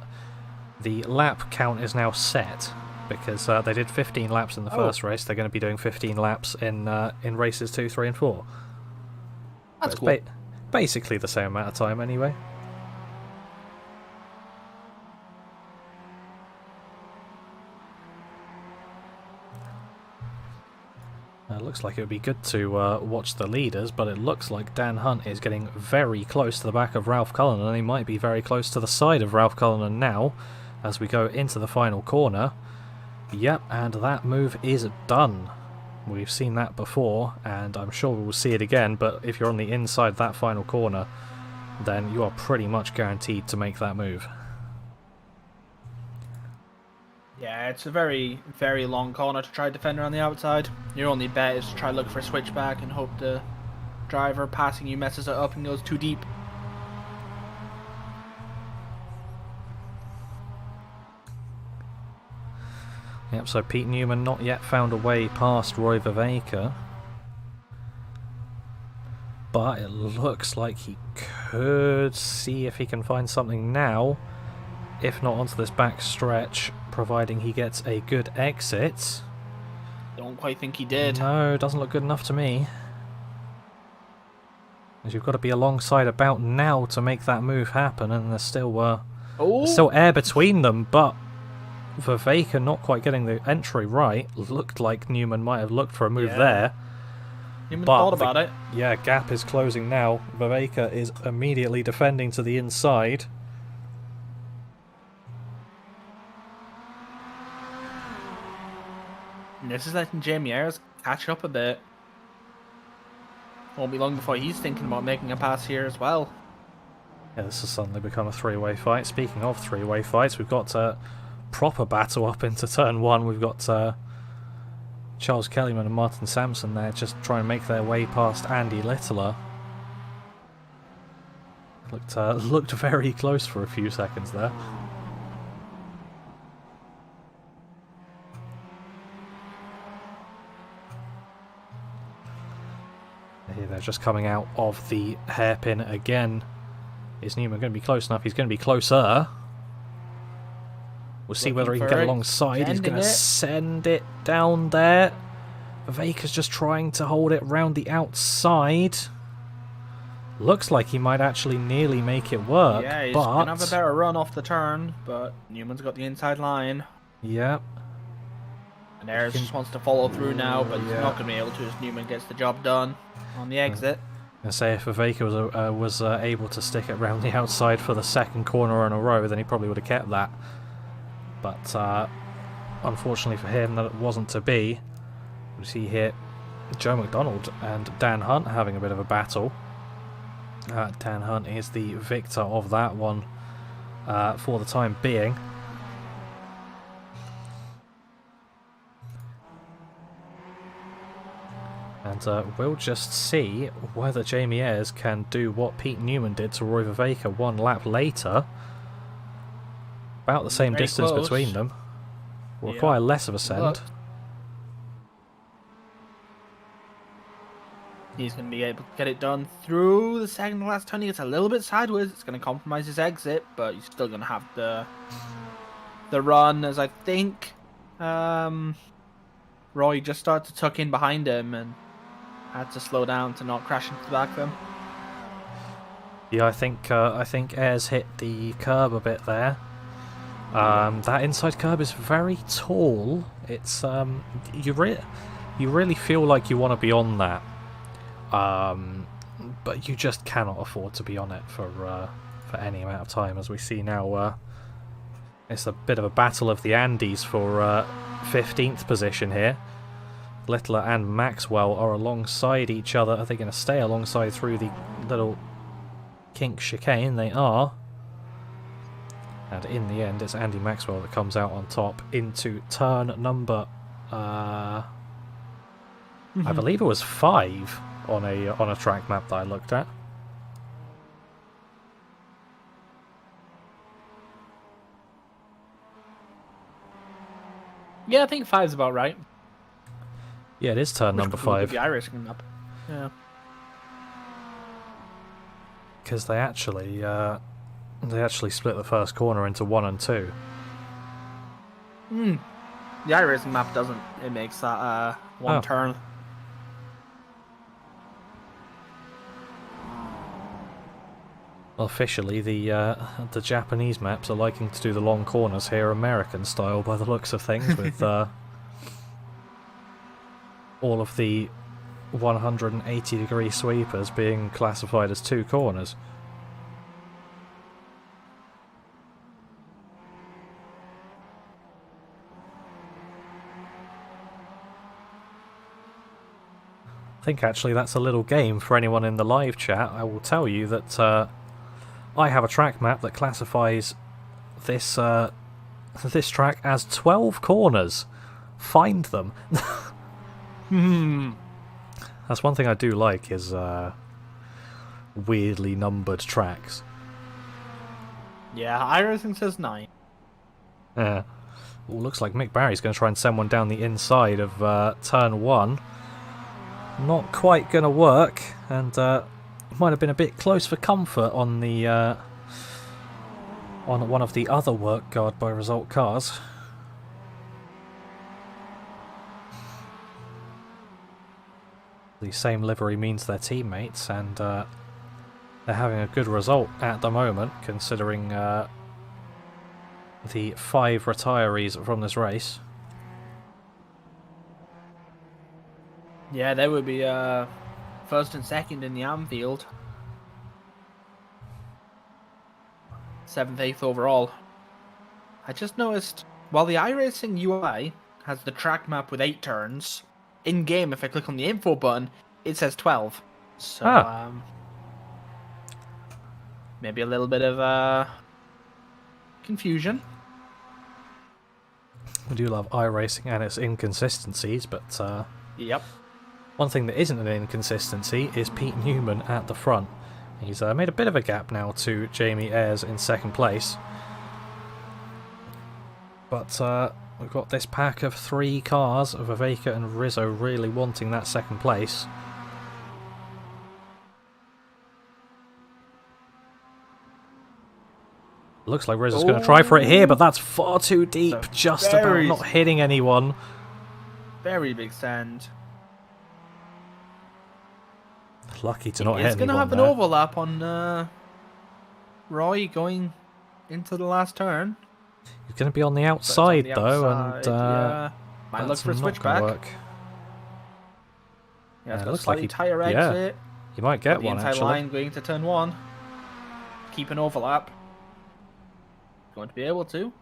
the lap count is now set because they did 15 laps in the first race. They're going to be doing 15 laps in races 2, 3, and 4. That's cool. Basically the same amount of time anyway. Looks like it would be good to watch the leaders, but it looks like Dan Hunt is getting very close to the back of Ralph Cullinan, and he might be very close to the side of Ralph Cullinan now as we go into the final corner. Yep, and that move is done. We've seen that before, and I'm sure we'll see it again, but if you're on the inside that final corner, then you are pretty much guaranteed to make that move. Yeah, it's a very, very long corner to try to defend around the outside. Your only bet is to try to look for a switchback and hope the driver passing you messes it up and goes too deep. Yep, so Pete Newman not yet found a way past Roy Viveka, but it looks like he could see if he can find something now, if not onto this back stretch, providing he gets a good exit. Don't quite think he did. No, doesn't look good enough to me. As you've got to be alongside about now to make that move happen, and there's still air between them, but Viveka not quite getting the entry right. Looked like Newman might have looked for a move there. Newman thought about it. Yeah, gap is closing now. Viveka is immediately defending to the inside. And this is letting Jamie Ayres catch up a bit. Won't be long before he's thinking about making a pass here as well. Yeah, this has suddenly become a three-way fight. Speaking of three-way fights, we've got a proper battle up into turn 1. We've got Charles Kellyman and Martin Sampson there just trying to make their way past Andy Littler. Looked very close for a few seconds there. Here they're just coming out of the hairpin again. Is Newman going to be close enough? He's going to be closer. We'll see whether he can get alongside. He's going to send it down there. Viveka's just trying to hold it round the outside. Looks like he might actually nearly make it work. Yeah, he's going to have a better run off the turn, but Newman's got the inside line. Yep. And Ayres just wants to follow through now, but he's not going to be able to as Newman gets the job done on the exit. I say if Viveka was able to stick it round the outside for the second corner in a row, then he probably would have kept that. But unfortunately for him, that it wasn't to be. We see here Joe McDonald and Dan Hunt having a bit of a battle. Dan Hunt is the victor of that one for the time being. And we'll just see whether Jamie Ayres can do what Pete Newman did to Roy Viveka one lap later. About the same distance between them. Will require less of a send. He's going to be able to get it done through the second to last turn. He gets a little bit sideways. It's going to compromise his exit, but he's still going to have the run, as I think Roy just started to tuck in behind him and had to slow down to not crash into the back of him. Yeah, I think Ayres hit the curb a bit there. That inside curb is very tall. It's you really feel like you want to be on that, but you just cannot afford to be on it for for any amount of time, as we see now. It's a bit of a battle of the Andes for 15th position here. Littler and Maxwell are alongside each other. Are they going to stay alongside through the little kink chicane? They are. And in the end, it's Andy Maxwell that comes out on top into turn number, I believe it was 5 on a track map that I looked at. Yeah, I think 5's about right. Yeah, it is turn number 5. The iRacing map. Yeah. Because they actually split the first corner into 1 and 2. The iRacing map doesn't. It makes that one turn. Well, officially, the Japanese maps are liking to do the long corners here, American style, by the looks of things, with all of the 180-degree sweepers being classified as 2 corners. I think actually that's a little game for anyone in the live chat. I will tell you that I have a track map that classifies this this track as 12 corners. Find them. That's one thing I do like, is weirdly numbered tracks. Yeah, iRacing says 9. Yeah. Well, looks like Mick Barry's going to try and send one down the inside of turn 1. Not quite going to work, and might have been a bit close for comfort on the on one of the other work guard by result cars. The same livery means they're teammates, and they're having a good result at the moment, considering the 5 retirees from this race. Yeah, they would be first and second in the Anfield. 7th, 8th overall. I just noticed, while the iRacing UI has the track map with 8 turns, in-game, if I click on the info button, it says 12. So, maybe a little bit of confusion. We do love iRacing and its inconsistencies, but Yep. one thing that isn't an inconsistency is Pete Newman at the front. He's made a bit of a gap now to Jamie Ayres in 2nd place. But we've got this pack of 3 cars of Aveka and Rizzo really wanting that 2nd place. Looks like Rizzo's going to try for it here, but that's far too deep. Just about not hitting anyone. Very big sand. Lucky to not hit anyone. He's going to have an overlap on Roy going into the last turn. He's going to be on the outside, though, and might look for a not switchback. gonna work. Yeah, it looks looks like like he tire exit. You might get The one, inside actually. line going to turn 1. Keep an overlap. Going to be able to.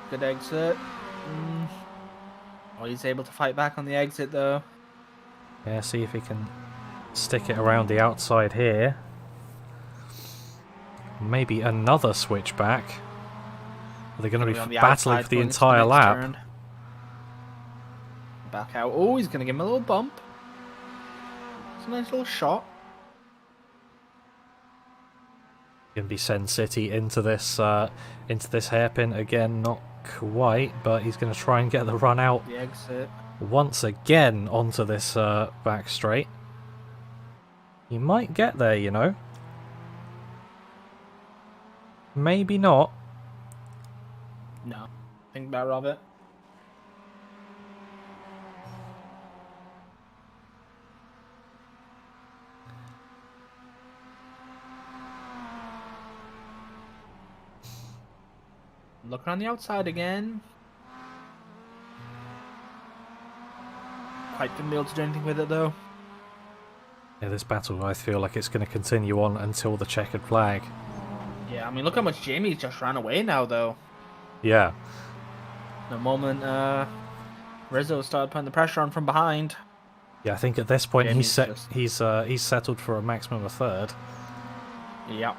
Good exit. Oh, he's able to fight back on the exit, though. Yeah, see if he can stick it around the outside here. Maybe another switchback. Are they going to be battling for the entire lap? Turn. Back out. Oh, he's going to give him a little bump. It's a nice little shot. Going to be Sen City into this hairpin again. Not quite, but he's going to try and get the run out The exit. once again onto this back straight. He might get there, you know. Maybe not. No. Think better of it. Look around the outside again. Quite gonna be able to do anything with it though. Yeah, this battle, I feel like it's going to continue on until the checkered flag. Yeah, I mean, look how much Jamie just ran away now, though. Yeah. The moment Rizzo started putting the pressure on from behind. Yeah, I think at this point Jamie's he's settled for a maximum of third. Yeah.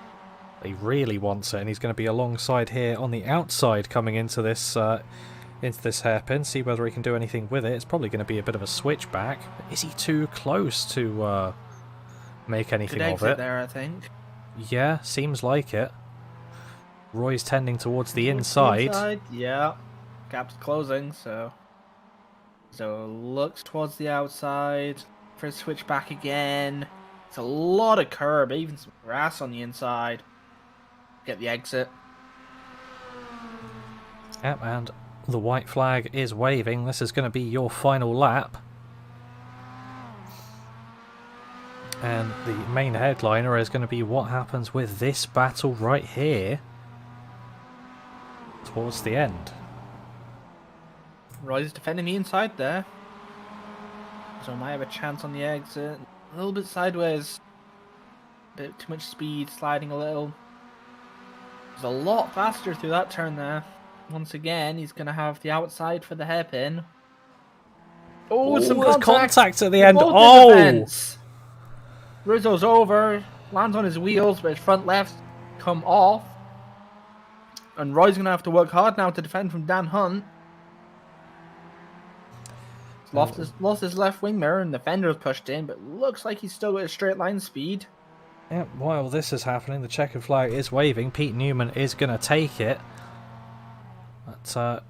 He really wants it, and he's going to be alongside here on the outside coming into this hairpin. See whether he can do anything with it. It's probably going to be a bit of a switchback. Is he too close to make anything Good of exit it? there, I think. Yeah, seems like it. Roy's tending towards the inside. Yeah. Gap's closing, so looks towards the outside for a switch back again. It's a lot of curb, even some grass on the inside. Get the exit. Yep, and the white flag is waving. This is going to be your final lap. And the main headliner is going to be what happens with this battle right here towards the end. Roy's defending the inside there. So might have a chance on the exit. A little bit sideways. A bit too much speed, sliding a little. He's a lot faster through that turn there. Once again, he's going to have the outside for the hairpin. Oh, some contact at the end. Both Oh! defense. Rizzo's over, lands on his wheels, but his front left come off. And Roy's going to have to work hard now to defend from Dan Hunt. Lost his left wing mirror and the fender's pushed in, but looks like he's still got a straight line speed. Yep, while this is happening, the checkered flag is waving. Pete Newman is going to take it. But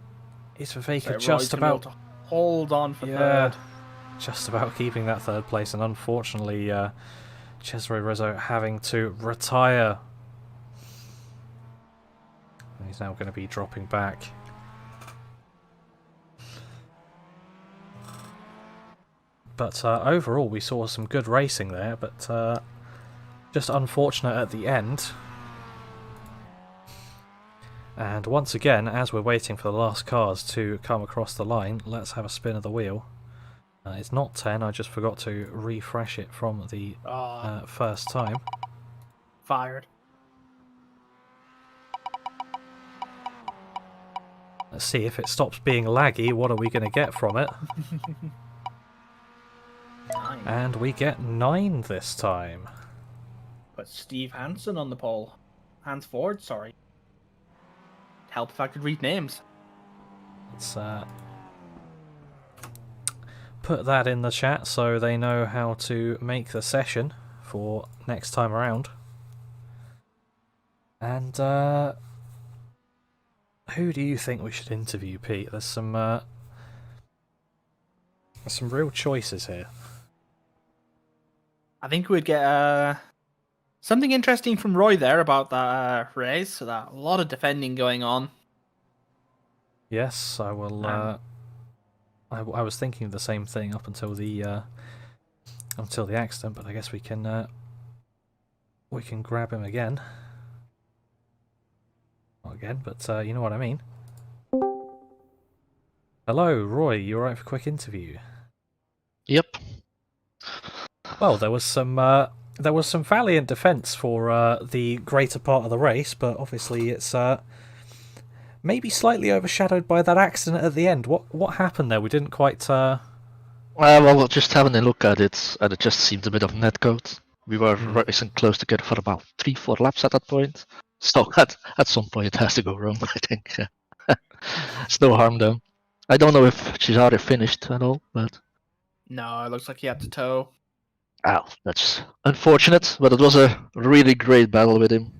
it's Viveka just about... to hold on for third. Just about keeping that third place, and unfortunately Cesare Rizzo having to retire. And he's now going to be dropping back. But overall we saw some good racing there, but just unfortunate at the end. And once again, as we're waiting for the last cars to come across the line, let's have a spin of the wheel. It's not 10, I just forgot to refresh it from the first time. Fired. Let's see if it stops being laggy, what are we going to get from it? 9. And we get 9 this time. But Steve Hansen on the pole. Hans Ford, sorry. Help if I could read names. Let's put that in the chat so they know how to make the session for next time around. And who do you think we should interview, Pete? There's some real choices here. I think we'd get something interesting from Roy there about that race. So that a lot of defending going on. Yes, I will. I was thinking the same thing up until the accident, but I guess we can grab him again. Not again, but you know what I mean. Hello, Roy. You alright for a quick interview? Yep. Well, there was some valiant defence for the greater part of the race, but obviously it's maybe slightly overshadowed by that accident at the end. What happened there? We didn't quite. Well, just having a look at it, and it just seemed a bit of netcode. We were racing close together for about 3-4 laps at that point. So at some point it has to go wrong, I think. It's no harm though. I don't know if Cesare finished at all, but... No, it looks like he had to tow. Oh, that's unfortunate, but it was a really great battle with him.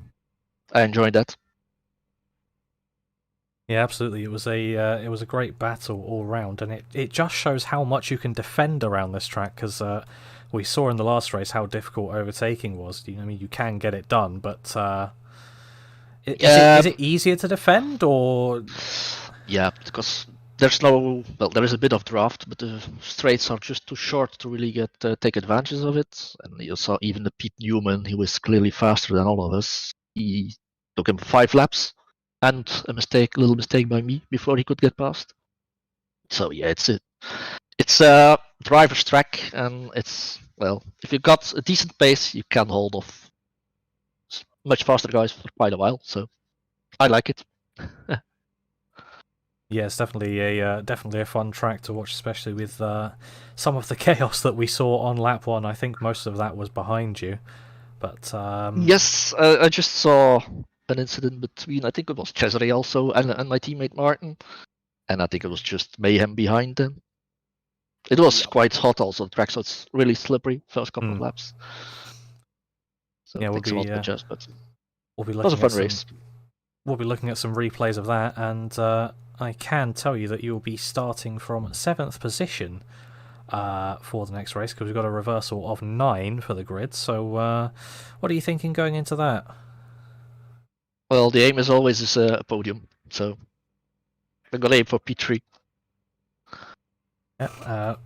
I enjoyed that. Yeah, absolutely. It was a great battle all round, and it just shows how much you can defend around this track, because we saw in the last race how difficult overtaking was. I mean, you can get it done, but is it easier to defend, or? Yeah, because there is a bit of draft, but the straights are just too short to really take advantage of it. And you saw even the Pete Newman, he was clearly faster than all of us. He took him 5 laps, and a little mistake by me before he could get past. So yeah, it's a driver's track, and it's well, if you've got a decent pace, you can hold off much faster guys for quite a while. So I like it. Yeah, it's definitely a fun track to watch, especially with some of the chaos that we saw on lap 1. I think most of that was behind you, but Yes, I just saw an incident between, I think it was Cesare also and my teammate Martin, and I think it was just mayhem behind them. It was quite hot also, the track, so it's really slippery first couple of laps. So yeah, it takes a lot to we'll adjust, but be it was a looking fun race. We'll be looking at some replays of that, and I can tell you that you'll be starting from 7th position for the next race, because we've got a reversal of 9 for the grid. So what are you thinking going into that? Well, the aim is always a podium, so I'm gonna aim for P3. Yeah,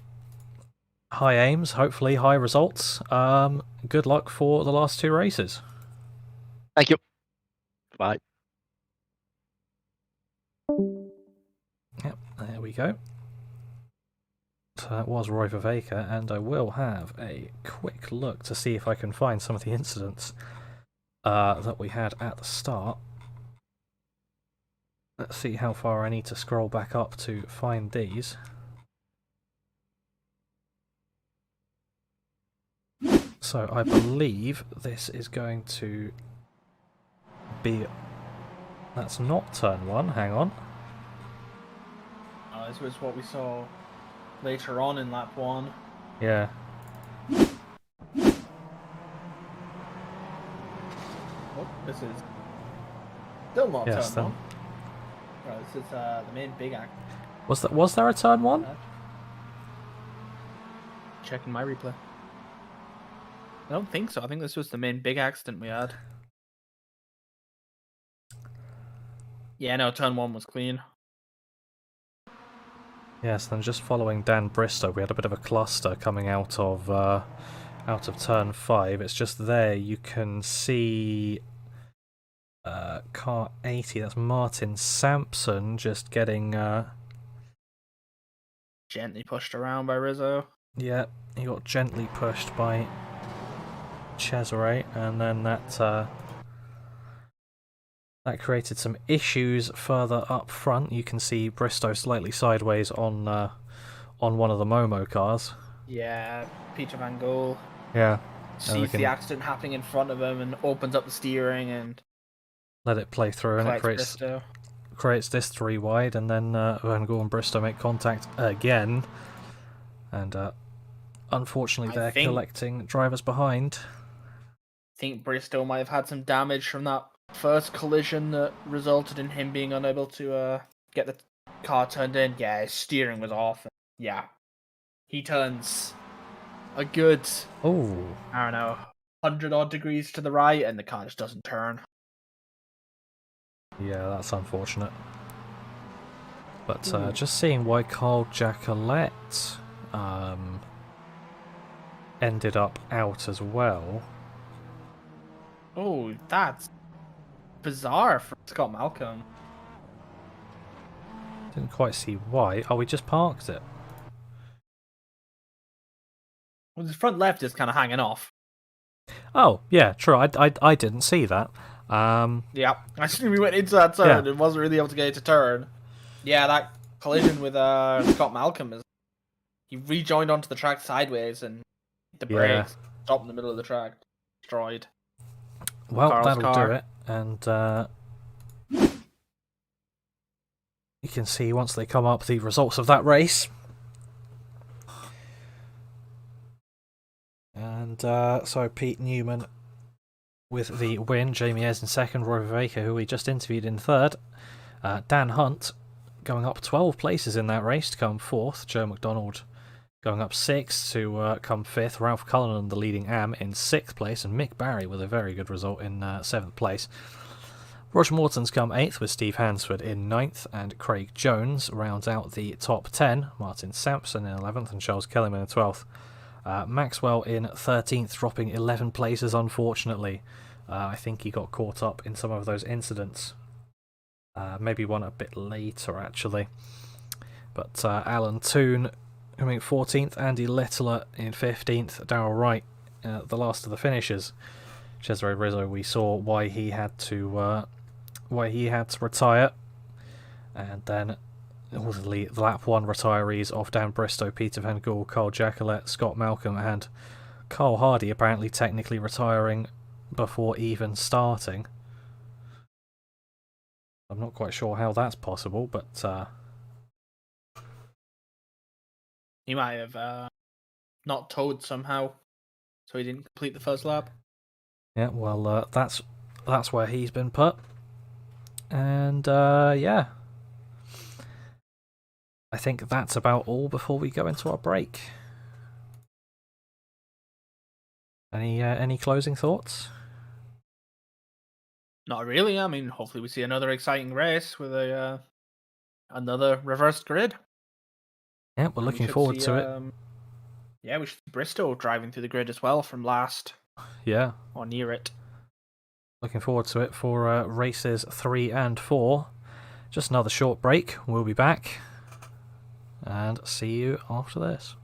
high aims, hopefully high results. Good luck for the last 2 races. Thank you. Bye. Yep, there we go. So that was Roy Viveka, and I will have a quick look to see if I can find some of the incidents that we had at the start. Let's see how far I need to scroll back up to find these. So I believe this is going to be... That's not turn 1, hang on. This was what we saw later on in lap 1. Yeah. Oh, this is still not Yes, turn then. 1. Right, this is the main big act. Was there a turn 1? Checking my replay. I don't think so. I think this was the main big accident we had. Yeah, no, turn 1 was clean. Yes, then just following Dan Bristow, we had a bit of a cluster coming out of turn 5. It's just there you can see car 80. That's Martin Sampson just getting Gently pushed around by Rizzo. yeah, he got gently pushed by Cesare, and then that created some issues further up front. You can see Bristow slightly sideways on one of the Momo cars. Yeah, Peter Van Gogh Yeah. sees the accident happening in front of him and opens up the steering and let it play through, and it creates this 3 wide, and then Van Gogh and Bristow make contact again, and unfortunately they're collecting drivers behind. I think Bristow might have had some damage from that first collision that resulted in him being unable to get the car turned in. Yeah, his steering was off. Yeah, he turns a good, I don't know, 100 odd degrees to the right, and the car just doesn't turn. Yeah, that's unfortunate. But just seeing why Carl Jacquelet ended up out as well. Oh, that's bizarre for Scott Malcolm. Didn't quite see why. Oh, we just parked it. Well, the front left is kind of hanging off. Oh, yeah, true. I didn't see that. Yeah, I see we went into that turn and wasn't really able to get it to turn. Yeah, that collision with Scott Malcolm is... He rejoined onto the track sideways and the brakes stopped in the middle of the track. Destroyed. Well, Carl's that'll car. do it. And you can see once they come up the results of that race. And so Pete Newman with the win, Jamie Ayres in second, Roy Viveka, who we just interviewed, in third, Dan Hunt going up 12 places in that race to come fourth, Joe McDonald going up 6 to come fifth, Ralph Cullinan, the leading AM, in 6th place, and Mick Barry with a very good result in 7th place. Roger Morton's come 8th with Steve Hansford in 9th, and Craig Jones rounds out the top 10, Martin Sampson in 11th and Charles Kellyman in 12th. Maxwell in 13th, dropping 11 places, unfortunately. I think he got caught up in some of those incidents. Maybe one a bit later, actually. But Alan Toon Coming 14th, Andy Littler in 15th, Darryl Wright, the last of the finishers. Cesare Rizzo, we saw why he had to retire, and then all the lap 1 retirees off Dan Bristow, Peter Van Gool, Carl Jacquelet, Scott Malcolm, and Carl Hardy apparently technically retiring before even starting. I'm not quite sure how that's possible, but He might have not towed somehow, so he didn't complete the first lap. yeah, well, that's where he's been put, and yeah, I think that's about all before we go into our break. Any closing thoughts? Not really. I mean, hopefully we see another exciting race with another reversed grid. Yeah, we're And we looking should forward see, to it. Yeah, we should see Bristow driving through the grid as well from last Yeah, or near it. looking forward to it for races 3 and 4. Just another short break. We'll be back and see you after this.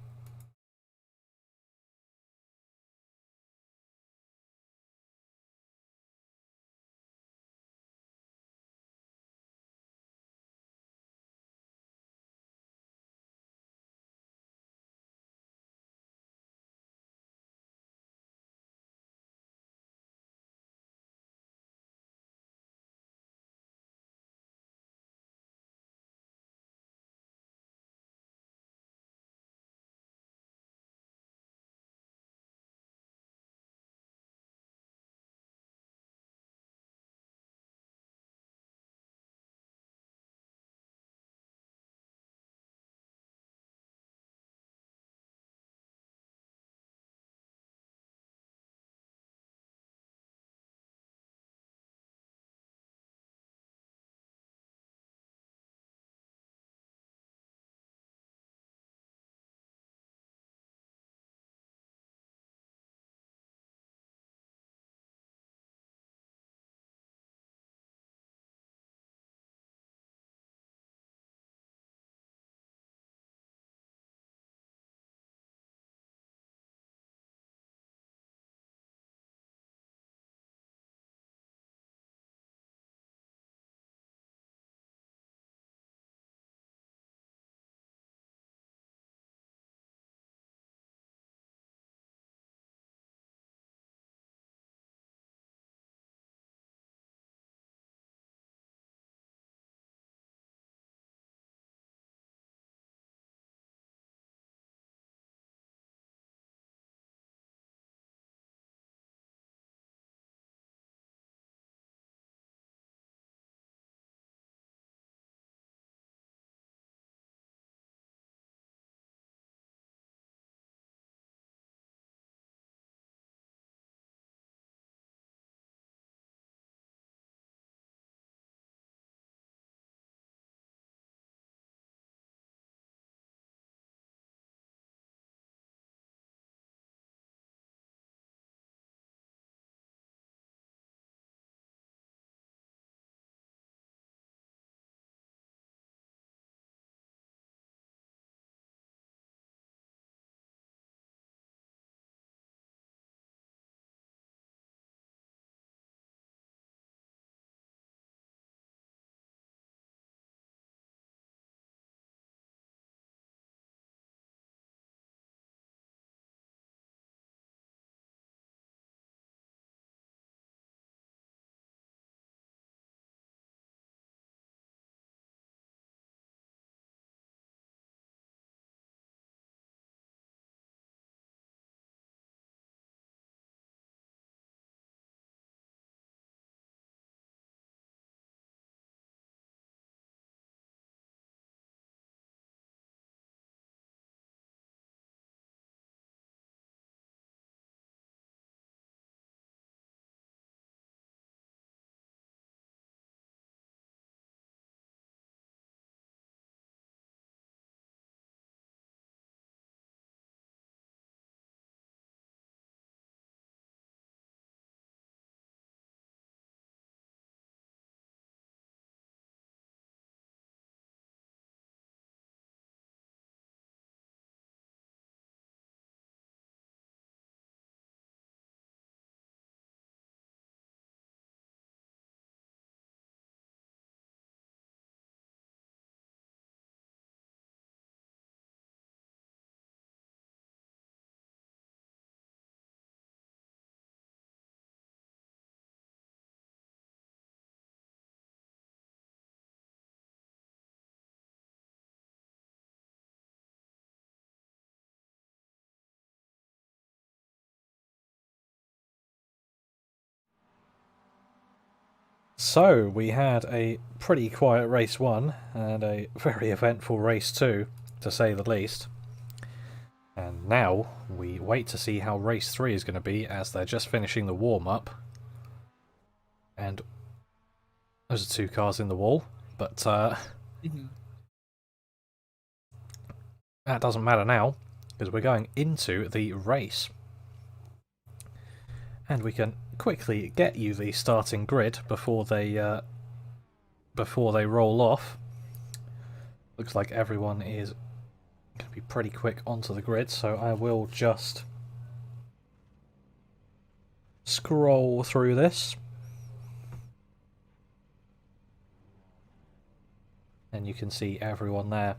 So we had a pretty quiet race 1 and a very eventful race 2, to say the least. And now we wait to see how race 3 is going to be, as they're just finishing the warm-up. And those are 2 cars in the wall, but that doesn't matter now, because we're going into the race. And we can quickly get you the starting grid before they roll off. Looks like everyone is going to be pretty quick onto the grid, so I will just scroll through this. And you can see everyone there.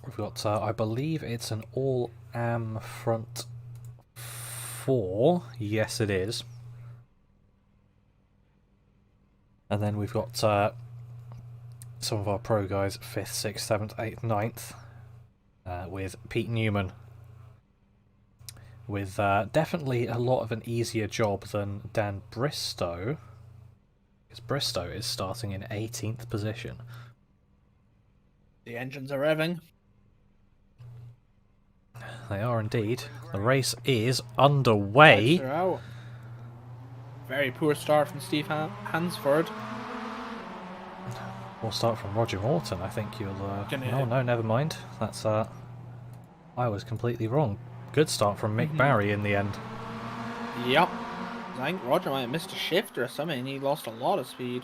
We've got, I believe it's an all-AM front 4. Yes, it is. And then we've got some of our pro guys, 5th, 6th, 7th, 8th, 9th, with Pete Newman. With definitely a lot of an easier job than Dan Bristow. Because Bristow is starting in 18th position. The engines are revving. They are indeed. The race is underway. Lights are out. Very poor start from Steve Hansford. We'll start from Roger Morton. I think you'll... No, never mind. That's... I was completely wrong. Good start from Mick Barry in the end. Yep. I think Roger might have missed a shift or something. He lost a lot of speed.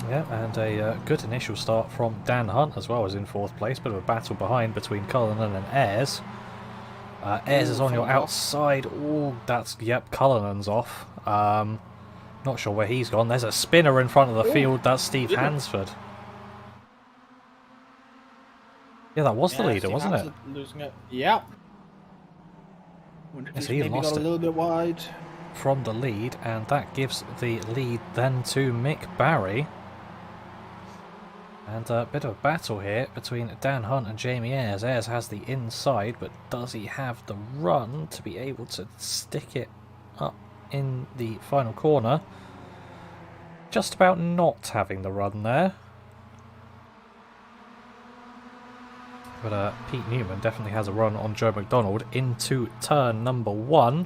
Yeah, and a good initial start from Dan Hunt as well, as in 4th place. Bit of a battle behind between Cullinan and Ayres. Ayres is on your outside. Oh, that's... Yep, Cullinan's off. Not sure where he's gone. There's a spinner in front of the field. That's Steve Hansford. Yeah, that was the leader, wasn't it? Losing it. Yep. Yes, he lost got a little bit wide from the lead, and that gives the lead then to Mick Barry. And a bit of a battle here between Dan Hunt and Jamie Ayres. Ayres has the inside, but does he have the run to be able to stick it up in the final corner? Just about not having the run there. But Pete Newman definitely has a run on Joe McDonald into turn number 1.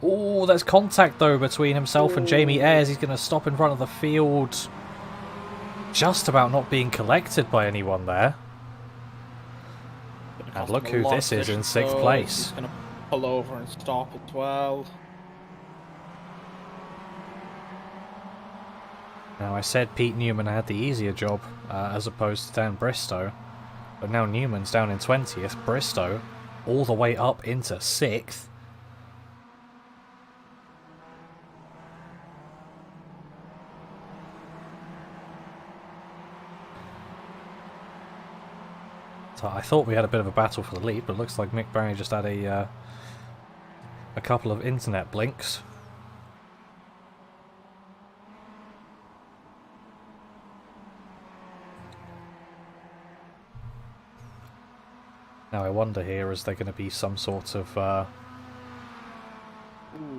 Oh, there's contact though between himself and Jamie Ayres. He's going to stop in front of the field. Just about not being collected by anyone there. And look who this is in 6th place. He's going to pull over and stop as well. Now, I said Pete Newman had the easier job as opposed to Dan Bristow. But now Newman's down in 20th. Bristow all the way up into 6th. So I thought we had a bit of a battle for the lead, but it looks like Mick Barry just had a couple of internet blinks. Now I wonder here, is there going to be some sort of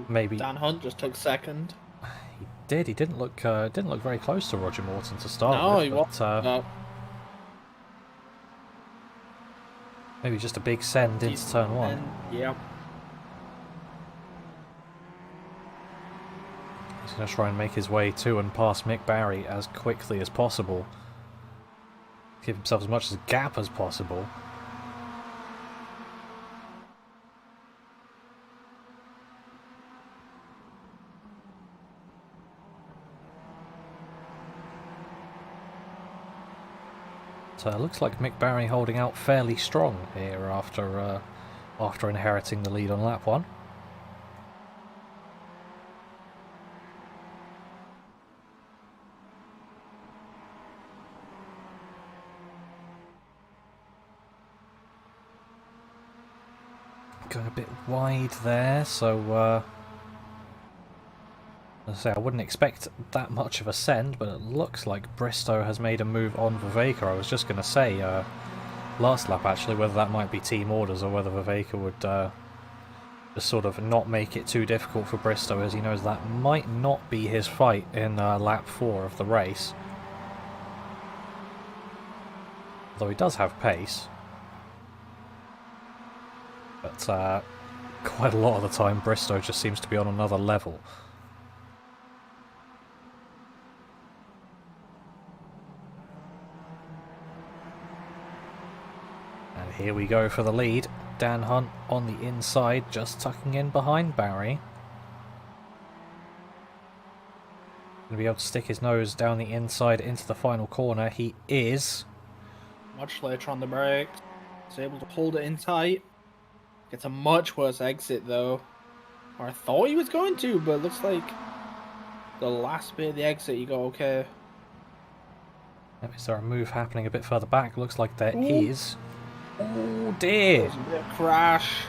maybe Dan Hunt just took 2nd. He did. He didn't look very close to Roger Morton to start No, with. he But, wasn't. No. maybe just a big send into turn 1. Yep. He's going to try and make his way to and past Mick Barry as quickly as possible. Give himself as much as a gap as possible. So it looks like Mick Barry holding out fairly strong here after inheriting the lead on lap 1. Going a bit wide there, so as I say, I wouldn't expect that much of a send, but it looks like Bristow has made a move on Viveka. I was just going to say last lap actually whether that might be team orders or whether Viveka would Just sort of not make it too difficult for Bristow, as he knows that might not be his fight in lap 4 of the race. Although he does have pace. But quite a lot of the time Bristow just seems to be on another level. And here we go for the lead. Dan Hunt on the inside, just tucking in behind Barry. Going to be able to stick his nose down the inside into the final corner. He is. Much later on the brakes. He's able to hold it in tight. Gets a much worse exit though. Or I thought he was going to, but it looks like the last bit of the exit you go okay. Is there a move happening a bit further back? Looks like there is. Oh dear! There's a bit of crash.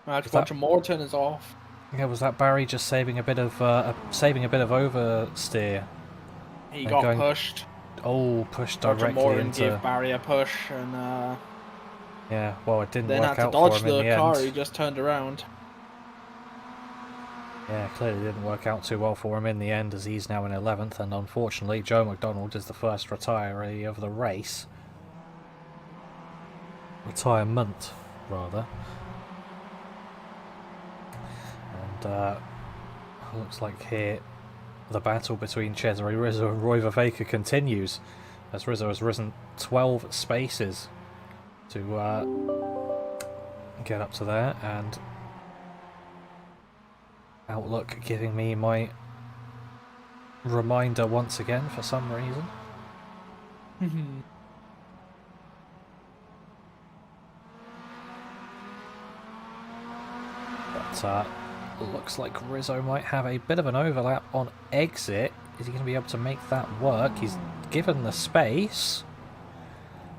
A bunch of more turners off. Yeah, was that Barry just saving a bit of oversteer? He And got pushed. Oh, pushed Roger directly Moran into. gave Barry a push, and Yeah, well, it didn't then work had to out dodge for him in the the car. end. He just turned around. Yeah, clearly didn't work out too well for him in the end, as he's now in 11th, and unfortunately Joe McDonald is the first retiree of the race. Retirement, rather. And looks like here the battle between Cesare Rizzo and Roy Viveka continues, as Rizzo has risen 12 spaces to get up to there, and Outlook giving me my reminder once again for some reason. But looks like Rizzo might have a bit of an overlap on exit. Is he going to be able to make that work? He's given the space.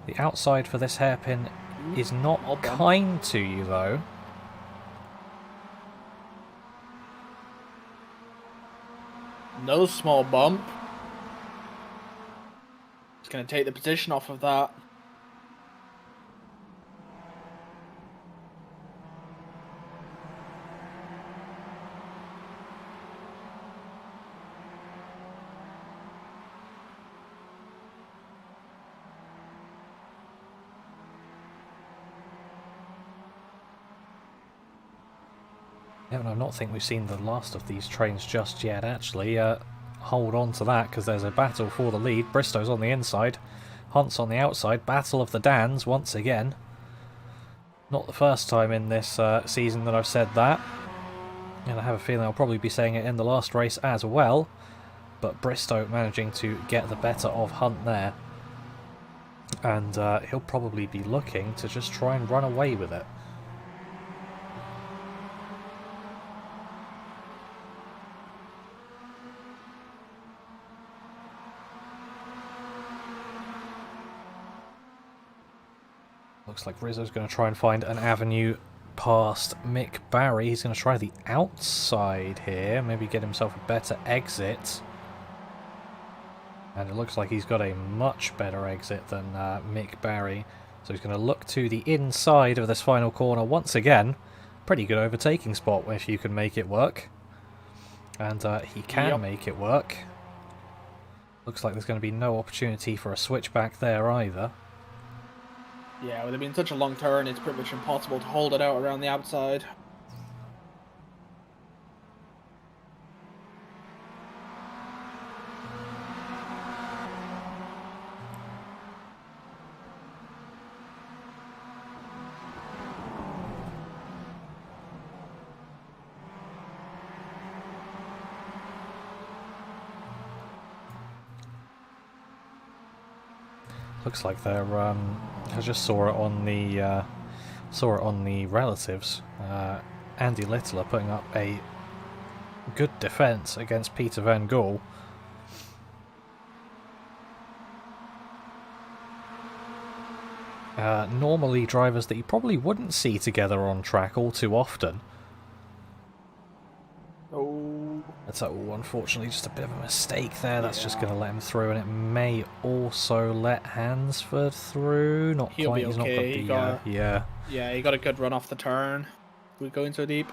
The outside for this hairpin is not kind to you, though. No small bump. He's going to take the position off of that. Yeah, and I don't think we've seen the last of these trains just yet, actually. Hold on to that, because there's a battle for the lead. Bristow's on the inside, Hunt's on the outside. Battle of the Dans once again. Not the first time in this season that I've said that. And I have a feeling I'll probably be saying it in the last race as well. But Bristow managing to get the better of Hunt there. And he'll probably be looking to just try and run away with it. Looks like Rizzo's going to try and find an avenue past Mick Barry. He's going to try the outside here, maybe get himself a better exit. And it looks like he's got a much better exit than Mick Barry. So he's going to look to the inside of this final corner once again. Pretty good overtaking spot if you can make it work. And he can make it work. Looks like there's going to be no opportunity for a switchback there either. Yeah, with it being such a long turn, it's pretty much impossible to hold it out around the outside. Looks like they're. I just saw it on the relatives. Andy Littler putting up a good defence against Peter Van Gool. Normally drivers that you probably wouldn't see together on track all too often. Oh. That's unfortunately just a bit of a mistake there. That's just going to let him through, and it may also let Hansford through. Not He'll quite. be He's okay. not got the yeah. Yeah, he got a good run off the turn. We're going so deep.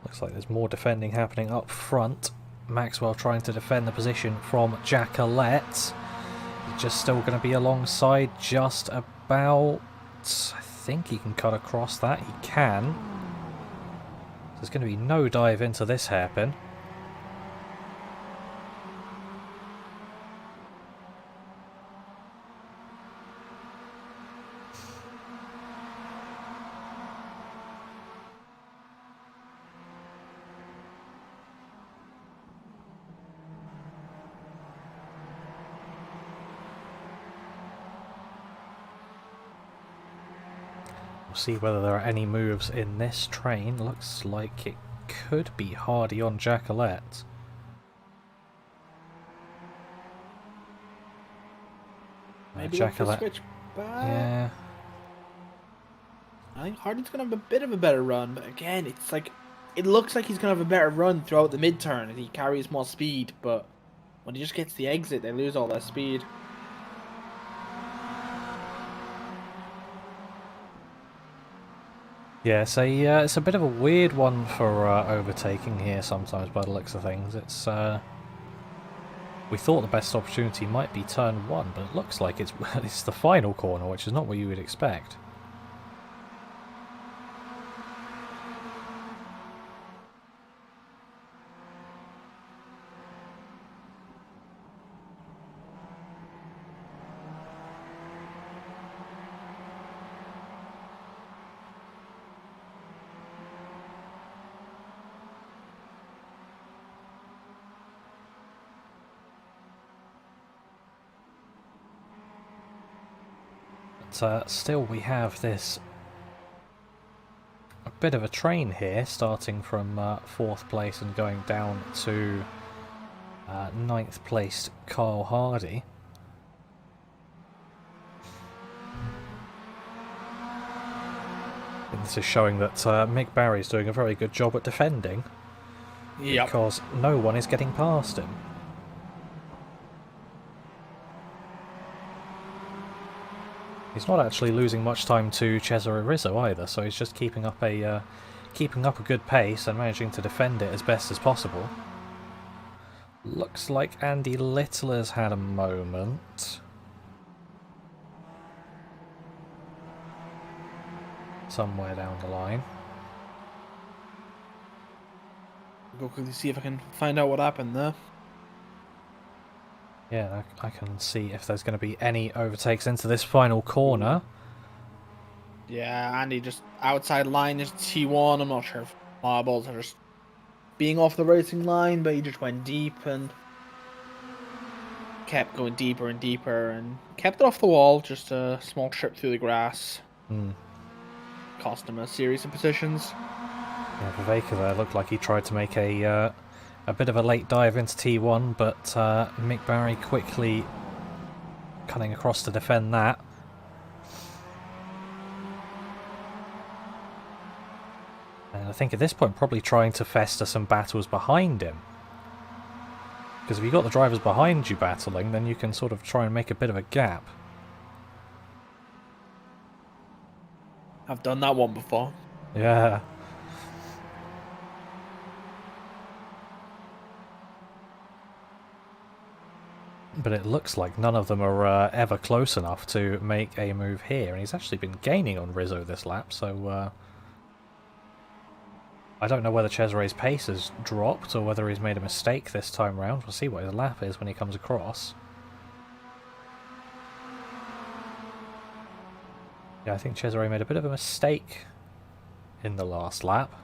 Looks like there's more defending happening up front. Maxwell trying to defend the position from Jackalette. Just still going to be alongside just about... I think he can cut across that. He can. There's going to be no dive into this hairpin. See whether there are any moves in this train. Looks like it could be Hardy on Jackalette. Maybe go for a Jackalette. switch back. Yeah. I think Hardy's gonna have a bit of a better run, but again, it's like it looks like he's gonna have a better run throughout the mid-turn and he carries more speed, but when he just gets the exit, they lose all that speed. Yeah, so it's a bit of a weird one for overtaking here sometimes by the looks of things. It's we thought the best opportunity might be turn 1, but it looks like it's the final corner, which is not what you would expect. But still we have this a bit of a train here, starting from 4th place and going down to 9th placed Carl Hardy. And this is showing that Mick Barry's doing a very good job at defending, because no one is getting past him. He's not actually losing much time to Cesare Rizzo either, so he's just keeping up a good pace and managing to defend it as best as possible. Looks like Andy Little has had a moment. Somewhere down the line. Go quickly see if I can find out what happened there. Yeah, I can see if there's going to be any overtakes into this final corner. Yeah, Andy just outside line is T1. I'm not sure if marbles are just being off the racing line, but he just went deep and kept going deeper and deeper and kept it off the wall. Just a small trip through the grass. Cost him a series of positions. Yeah, Viveka there looked like he tried to make a bit of a late dive into T1, but Mick Barry quickly cutting across to defend that. And I think at this point probably trying to fester some battles behind him. Because if you've got the drivers behind you battling, then you can sort of try and make a bit of a gap. I've done that one before. Yeah. But it looks like none of them are ever close enough to make a move here. And he's actually been gaining on Rizzo this lap, so I don't know whether Cesare's pace has dropped or whether he's made a mistake this time round. We'll see what his lap is when he comes across. Yeah, I think Cesare made a bit of a mistake in the last lap.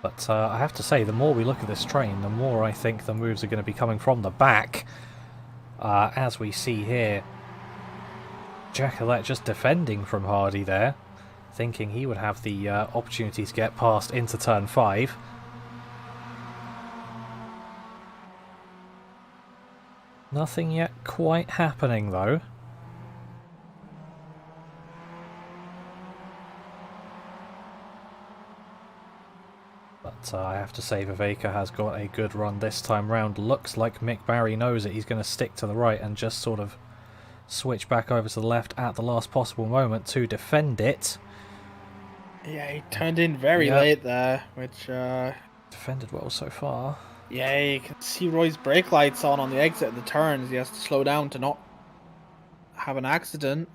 But I have to say, the more we look at this train, the more I think the moves are going to be coming from the back. As we see here, Jackalette just defending from Hardy there, thinking he would have the opportunity to get past into turn 5. Nothing yet quite happening though. But I have to say Viveka has got a good run this time round. Looks like Mick Barry knows it. He's going to stick to the right and just sort of switch back over to the left at the last possible moment to defend it. Yeah, he turned in very late there, which... defended well so far. Yeah, you can see Roy's brake lights on the exit of the turns. He has to slow down to not have an accident.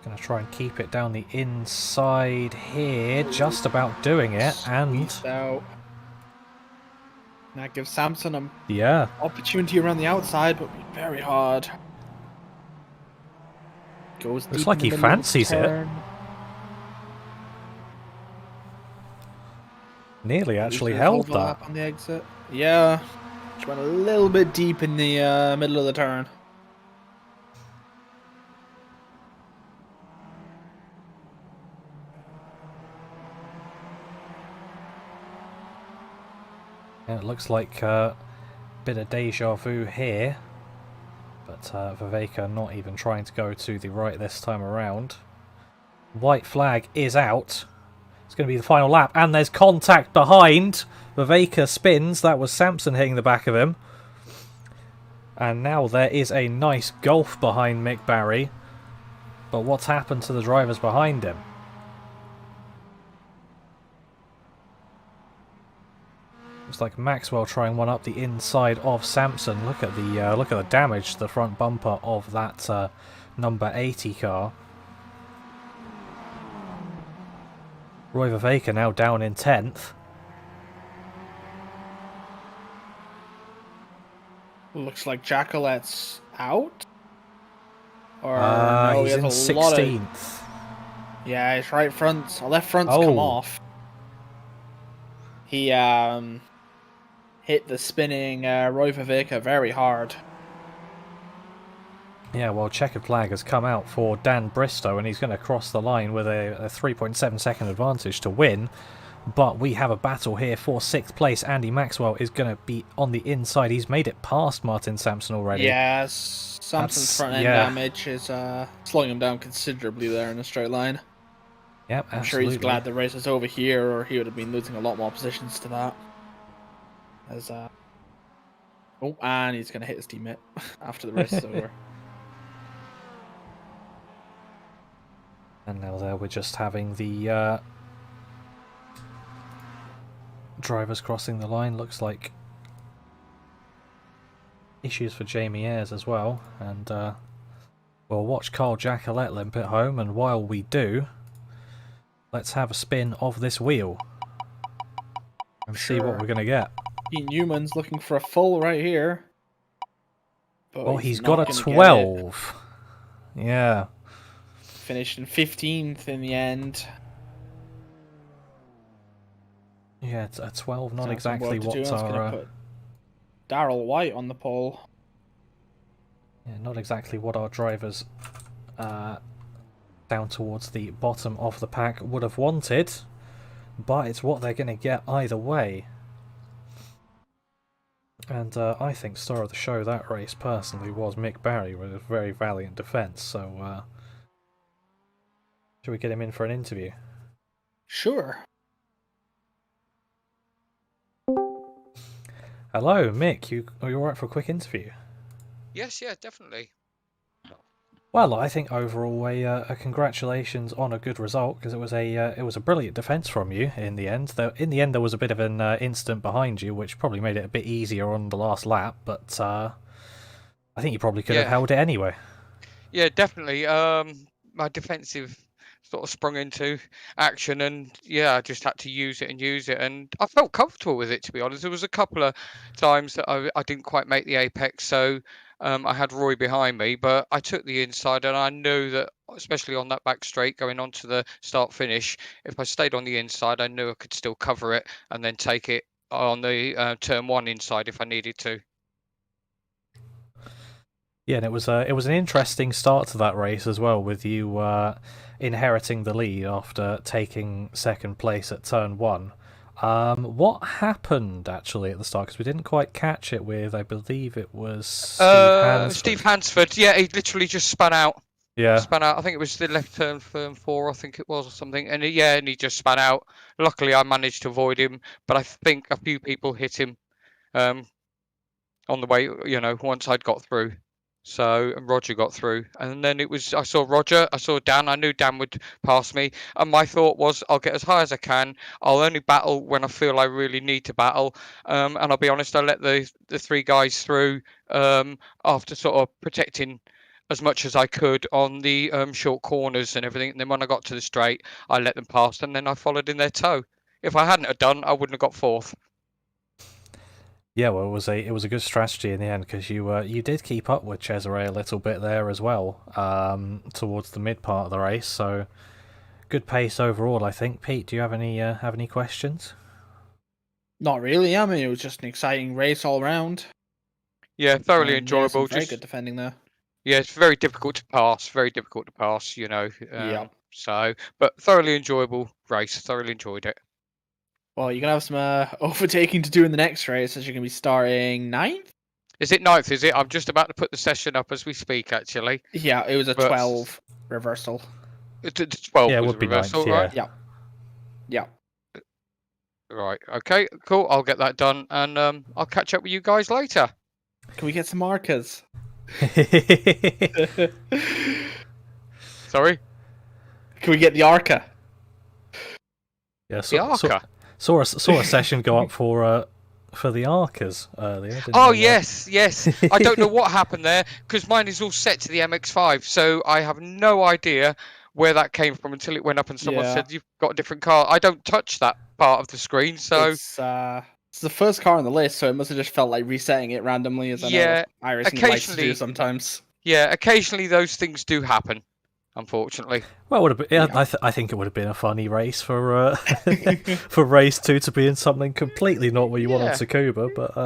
Going to try and keep it down the inside here, just about doing it, and... out. That gives Samson an yeah, opportunity around the outside, but be very hard. Goes looks deep like in he the middle of the fancies it. turn. Nearly actually Loses held overlap that. on the exit. Yeah, just went a little bit deep in the middle of the turn. Yeah, it looks like a bit of deja vu here, but Viveka not even trying to go to the right this time around. White flag is out. It's going to be the final lap, and there's contact behind. Viveka spins. That was Samson hitting the back of him. And now there is a nice gulf behind Mick Barry. But what's happened to the drivers behind him? Looks like Maxwell trying one up the inside of Samson. Look at the damage to the front bumper of that number 80 car. Roy Viveka now down in 10th. Looks like Jacolette's out. Or no, he's he in has a lot of... 16th. Yeah, his right front, left front's come off. He hit the spinning Roy Viveka very hard. Yeah, well, checkered flag has come out for Dan Bristow, and he's going to cross the line with a 3.7 second advantage to win. But we have a battle here for 6th place. Andy Maxwell is going to be on the inside. He's made it past Martin Sampson already. Yes, Sampson's front end damage is slowing him down considerably there in a straight line. Yep, I'm sure he's glad the race is over here, or he would have been losing a lot more positions to that. As oh, and he's going to hit his teammate after the race is over. And now there we're just having the drivers crossing the line. Looks like issues for Jamie Ayres as well. And we'll watch Carl Jacquelet limp it home. And while we do, let's have a spin of this wheel and see what we're going to get. Pete Newman's looking for a full right here. But well, he's got a 12. Yeah. Finished in 15th in the end. Yeah, it's a 12, not exactly what our... put Darrell White on the pole. Yeah, not exactly what our drivers down towards the bottom of the pack would have wanted, but it's what they're going to get either way. And I think star of the show that race personally was Mick Barry with a very valiant defence, so should we get him in for an interview? Sure. Hello, Mick. Are you alright for a quick interview? Yes, yeah, definitely. Well, I think overall a congratulations on a good result, because it was a brilliant defence from you in the end. Though in the end there was a bit of an incident behind you, which probably made it a bit easier on the last lap. But I think you probably could have held it anyway. Yeah, definitely. My defensive sort of sprung into action, and yeah, I just had to use it, and I felt comfortable with it, to be honest. There was a couple of times that I didn't quite make the apex, so I had Roy behind me, but I took the inside, and I knew that, especially on that back straight going on to the start finish, if I stayed on the inside, I knew I could still cover it and then take it on the turn one inside if I needed to. Yeah, and it was an interesting start to that race as well, with you inheriting the lead after taking second place at turn one. What happened actually at the start? Because we didn't quite catch it with, I believe it was Steve Hansford. Steve Hansford. Yeah, he literally just spun out. Yeah. Span out. I think it was the left turn firm 4, I think it was, or something. And he just span out. Luckily, I managed to avoid him, but I think a few people hit him on the way, once I'd got through. So, and Roger got through. And then I saw Roger, I saw Dan. I knew Dan would pass me. And my thought was, I'll get as high as I can. I'll only battle when I feel I really need to battle. And I'll be honest, I let the 3 guys through after sort of protecting as much as I could on the short corners and everything. And then when I got to the straight, I let them pass, and then I followed in their toe. If I hadn't have done, I wouldn't have got 4th. Yeah, well, it was a good strategy in the end because you did keep up with Cesare a little bit there as well towards the mid part of the race. So good pace overall, I think. Pete, do you have any questions? Not really. I mean, it was just an exciting race all around. Yeah, thoroughly And, yeah, some enjoyable. very good defending there. Yeah, it's very difficult to pass. Very difficult to pass. Yeah. So, but thoroughly enjoyable race. Thoroughly enjoyed it. Well, you're gonna have some overtaking to do in the next race, as you're gonna be starting 9th. Is it 9th? Is it? I'm just about to put the session up as we speak. Actually, Yeah, it was a But- 12 reversal. it's 12 Yeah, it was would be reversal, 9th, right? yeah. Yeah. Right. Okay. Cool. I'll get that done, and I'll catch up with you guys later. Can we get some markers? Sorry. Can we get the Arca? Yeah, The Arca. saw a session go up for the Arcas earlier. Didn't Oh you, yes. I don't know what happened there because mine is all set to the MX-5, so I have no idea where that came from until it went up and someone Yeah. said you've got a different car. I don't touch that part of the screen, so It's the first car on the list, so it must have just felt like resetting it randomly, as I Yeah, know iRacing likes to do occasionally- sometimes. yeah, occasionally those things do happen, unfortunately. Well, it would have been, Yeah. I think it would have been a funny race for for race 2 to be in something completely not what you want on Yeah. Tsukuba, but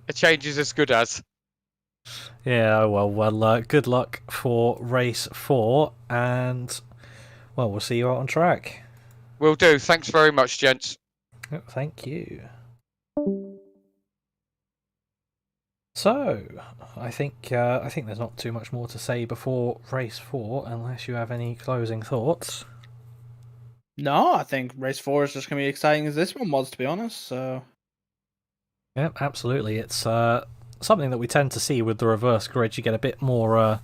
A change is as good as. yeah, well, good luck for race 4, and well, we'll see you out on track. Will do. Thanks very much, gents. Oh, thank you. So, I think there's not too much more to say before race 4, unless you have any closing thoughts. No, I think race 4 is just gonna be exciting as this one was, to be honest. So Yeah, absolutely. It's something that we tend to see with the reverse grid. You get a bit more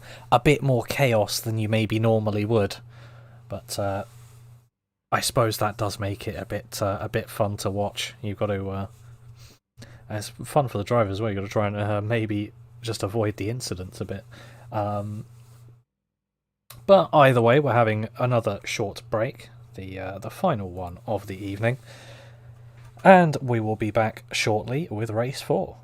chaos than you maybe normally would, but I suppose that does make it a bit fun to watch. You've got to. It's fun for the driver as well. You've got to try and maybe just avoid the incidents a bit. But either way, we're having another short break, the final one of the evening, and we will be back shortly with race 4.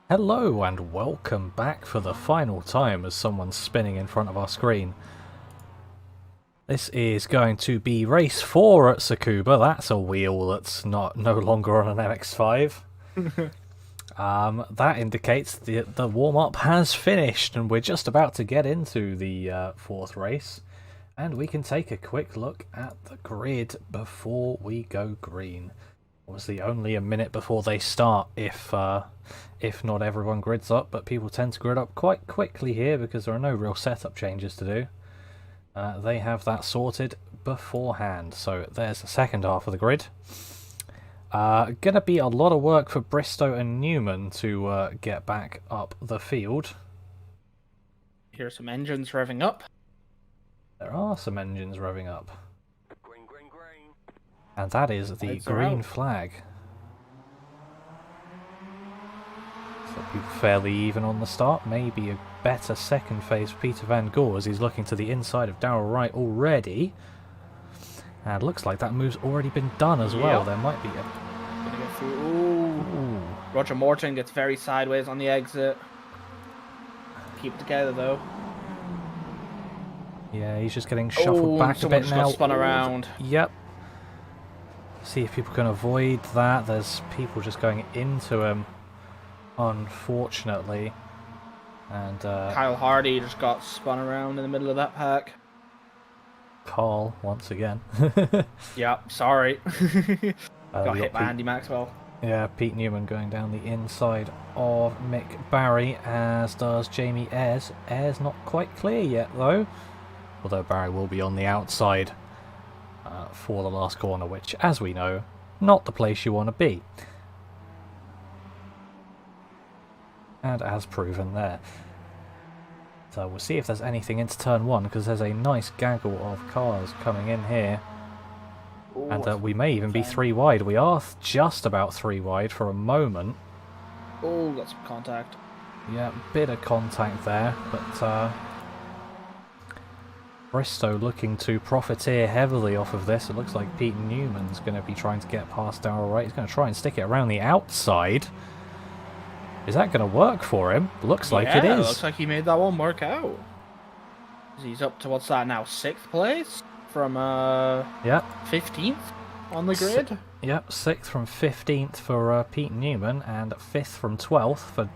Hello and welcome back for the final time as someone's spinning in front of our screen. This is going to be race 4 at Tsukuba. That's a wheel that's no longer on an MX-5. That indicates the warm-up has finished and we're just about to get into the fourth race. And we can take a quick look at the grid before we go green. Obviously only a minute before they start if not everyone grids up, but people tend to grid up quite quickly here because there are no real setup changes to do. They have that sorted beforehand, so there's the second half of the grid. Gonna be a lot of work for Bristow and Newman to get back up the field. Here's some engines revving up. There are some engines revving up. Green, green, green. And that is the Lights are green out. flag. So people fairly even on the start. Maybe a better second phase for Peter Van Gore as he's looking to the inside of Darrell Wright already. And looks like that move's already been done as well. Yep. There might be a... Gonna get through. Ooh. Roger Morton gets very sideways on the exit. Keep it together though. Yeah, he's just getting shuffled back a someone bit just now. got spun around. Yep. See if people can avoid that. There's people just going into him, unfortunately. And Kyle Hardy just got spun around in the middle of that pack. Carl, once again. Yep, sorry. Got we hit by Pete- Andy Maxwell. Yeah, Pete Newman going down the inside of Mick Barry, as does Jamie Ayres. Ayres not quite clear yet, though. Although Barry will be on the outside for the last corner, which, as we know, not the place you want to be. And as proven there. So we'll see if there's anything into turn 1, because there's a nice gaggle of cars coming in here. Ooh, And we may even be 3 wide. We are just about 3 wide for a moment. oh, got some contact. Yeah, bit of contact there, but Bristow looking to profiteer heavily off of this. It looks like Pete Newman's going to be trying to get past Darrell Wright. He's going to try and stick it around the outside. Is that going to work for him? Looks like it is. Looks like he made that one work out. He's up to, what's that now, 6th place? From Yep. 15th on the grid? Yep, 6th from 15th for Pete Newman and 5th from 12th for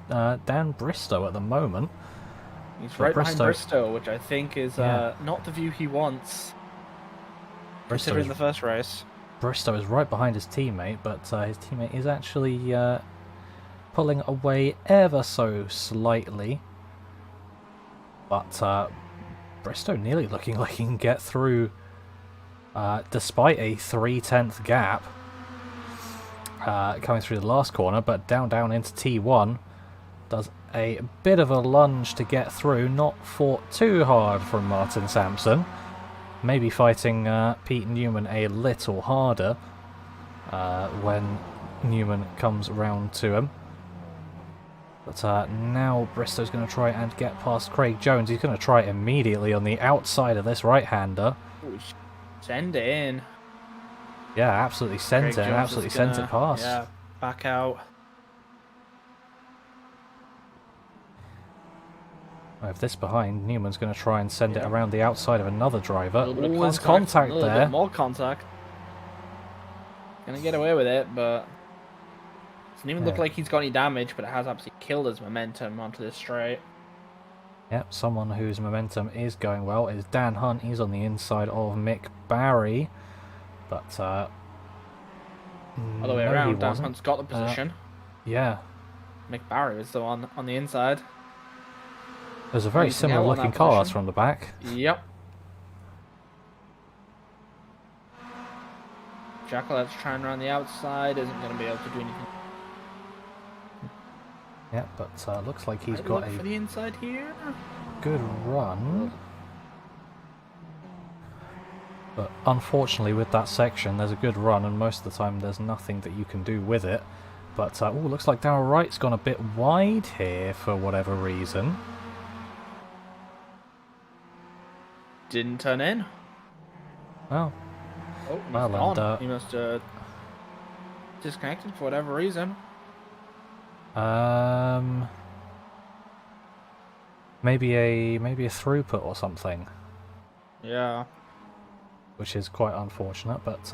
Dan Bristow at the moment. He's But right behind Bristow- Bristow, which I think is Yeah. not the view he wants, Bristow considering is, the first race. Bristow is right behind his teammate, but his teammate is actually pulling away ever so slightly. But Bristow nearly looking like he can get through despite a 3/10 gap coming through the last corner, but down into T1. Does a bit of a lunge to get through, not fought too hard from Martin Sampson. Maybe fighting Pete Newman a little harder when Newman comes round to him. But now Bristow's going to try and get past Craig Jones. He's going to try it immediately on the outside of this right-hander. Ooh, send it in. Yeah, absolutely sent Craig it. Jones is Absolutely sent gonna- it past. Yeah, back out. With this behind, Newman's going to try and send it Yeah. around the outside of another driver. A little bit of There's contact a little there. bit more contact. Gonna get away with it, but doesn't even look Yeah. like he's got any damage, but it has absolutely killed his momentum onto this straight. Yep, someone whose momentum is going well is Dan Hunt. He's on the inside of Mick Barry. But, All the way no, he around, Dan wasn't. Hunt's got the position. Yeah, Mick Barry was the one on the inside. there's a very Losing similar out on looking that cars position. from the back. Yep. Jacquelette's trying around the outside, isn't going to be able to do anything. Yep, but looks like he's Might got look for a the inside here. good run. But unfortunately with that section there's a good run and most of the time there's nothing that you can do with it. But ooh, looks like Darrell Wright's gone a bit wide here for whatever reason. Didn't turn in. Well, Oh, he's Well, gone. and, He must disconnected for whatever reason. Maybe a throughput or something, Yeah. which is quite unfortunate. But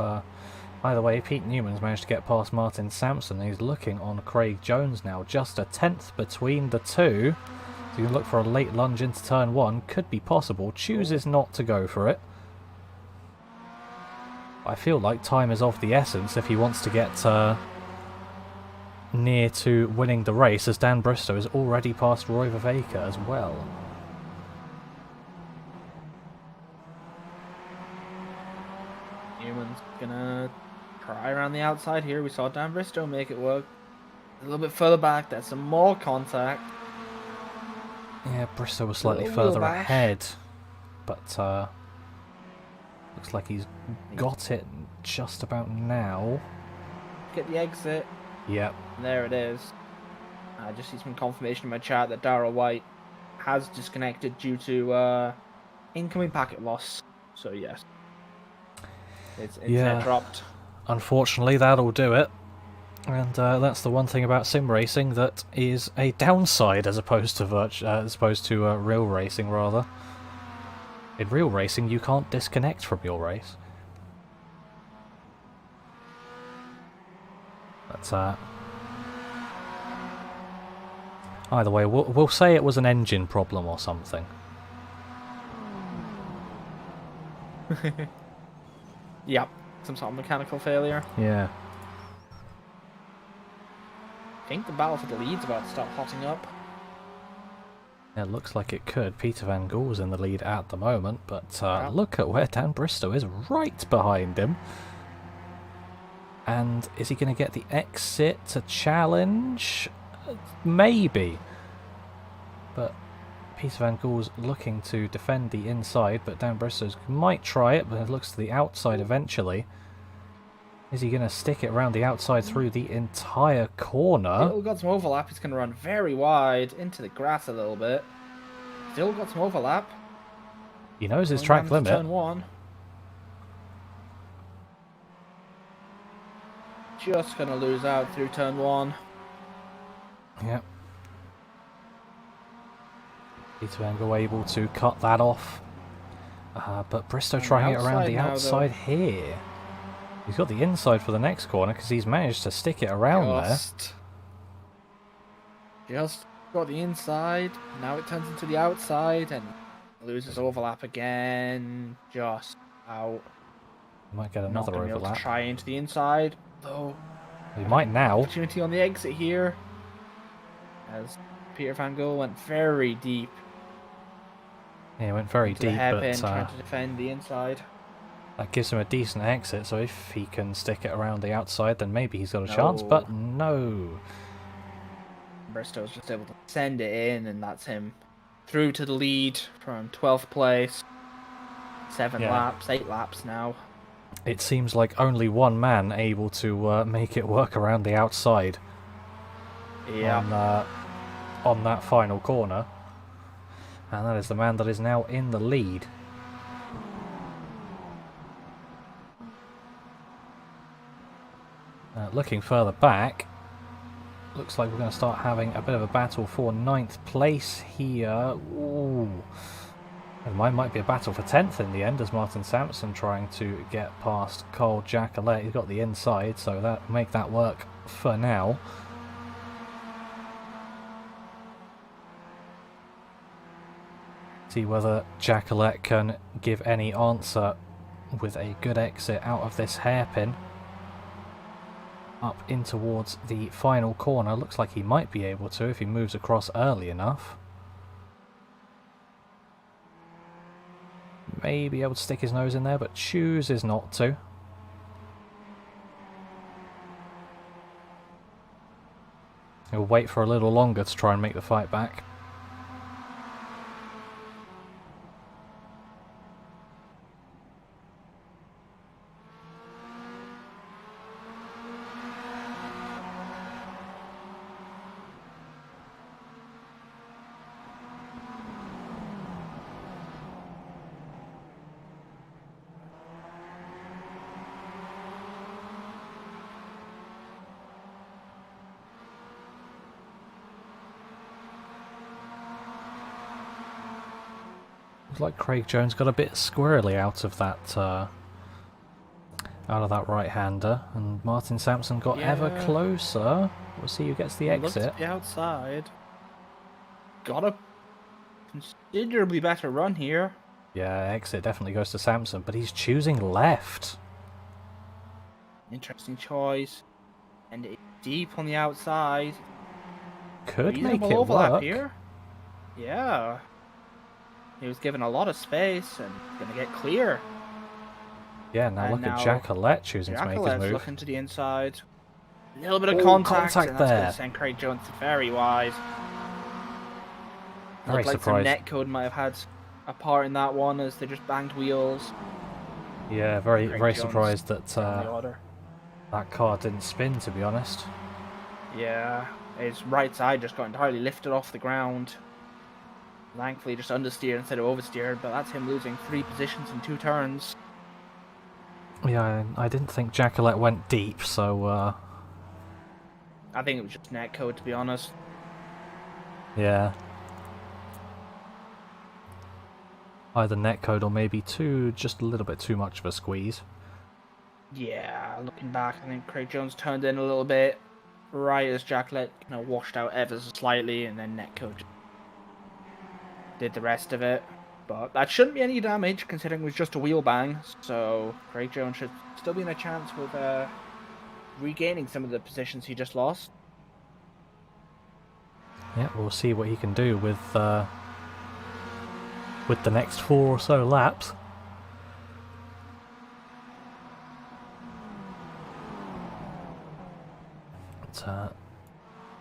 either way, Pete Newman's managed to get past Martin Sampson. He's looking on Craig Jones now, just a tenth between the two. So you can look for a late lunge into turn one. Could be possible. Chooses not to go for it. I feel like time is of the essence if he wants to get near to winning the race, as Dan Bristow is already past Roy Viveka as well. Newman's gonna try around the outside here. We saw Dan Bristow make it work. A little bit further back, there's some more contact. Yeah, Bristow was slightly Little wheel further bash. ahead, but looks like he's got it just about now. Get the exit. Yep. And there it is. I just see some confirmation in my chat that Darrell White has disconnected due to incoming packet loss. So yes, it's internet dropped. Unfortunately, that'll do it. And that's the one thing about sim racing that is a downside as opposed to real racing, rather. In real racing, you can't disconnect from your race. But either way, we'll say it was an engine problem or something. Yep, some sort of mechanical failure. Yeah. I think the battle for the lead's about to start hotting up. It looks like it could. Peter Van Gool's in the lead at the moment, but Yeah. look at where Dan Bristow is, right behind him. And is he going to get the exit to challenge? Maybe. But Peter Van Gool's looking to defend the inside, but Dan Bristow might try it, but it looks to the outside eventually. Is he going to stick it around the outside through the entire corner? Still got some overlap. He's going to run very wide into the grass a little bit. Still got some overlap. He knows his Going track down to limit. Turn one. Just going to lose out through turn one. Yep. Peter Van Gool able to cut that off. But Bristow On the trying it around outside the now, outside here. He's got the inside for the next corner because he's managed to stick it around Just got the inside. Now it turns into the outside and loses overlap again. Just out. He might get Not another gonna be able to overlap. try into the inside, though. He might now. Opportunity on the exit here, as Peter Van Gool went very deep. Yeah, he went very into the deep, hairpin, but trying to defend the inside. that gives him a decent exit, so if he can stick it around the outside, then maybe he's got a chance, but no. Bristow's just able to send it in, and that's him through to the lead from 12th place. 8 laps now. It seems like only one man able to make it work around the outside Yeah. on that final corner. And that is the man that is now in the lead. Looking further back, looks like we're going to start having a bit of a battle for 9th place here. Ooh. It might be a battle for 10th in the end, as Martin Sampson trying to get past Cole Jacquelet. He's got the inside, so that make that work for now. See whether Jacquelet can give any answer with a good exit out of this hairpin. Up in towards the final corner. Looks like he might be able to if he moves across early enough. May be able to stick his nose in there, but chooses not to. He'll wait for a little longer to try and make the fight back. Looks like Craig Jones got a bit squirrely out of that right-hander, and Martin Sampson got ever Yeah. closer. We'll see who gets the Looks exit. to the outside. Got a considerably better run here. Yeah, exit definitely goes to Sampson, but he's choosing left. Interesting choice. And it's deep on the outside. Could make Reasonable it overlap work. here. Yeah. He was given a lot of space and gonna get clear. Yeah, now And look at now Jack Collette choosing to make his Jacolette's move. looking to the inside. A little bit of Oh, contact, contact and that's there. gonna send Craig Jones very wide. Very Looked like surprised. some netcode might have had a part in that one as they just banged wheels. Yeah, very Craig very Jones surprised that on the order. that car didn't spin, to be honest. Yeah, his right side just got entirely lifted off the ground. Thankfully, just understeered instead of oversteered, but that's him losing 3 positions in 2 turns. Yeah, I didn't think Jack Collette went deep, so I think it was just netcode, to be honest. yeah. Either netcode or maybe just a little bit too much of a squeeze. Yeah, looking back, I think Craig Jones turned in a little bit right as Jacklet kind of washed out ever so slightly, and then netcode did the rest of it. But that shouldn't be any damage, considering it was just a wheel bang. So Craig Jones should still be in a chance with regaining some of the positions he just lost. Yeah, we'll see what he can do with the next 4 or so laps. But,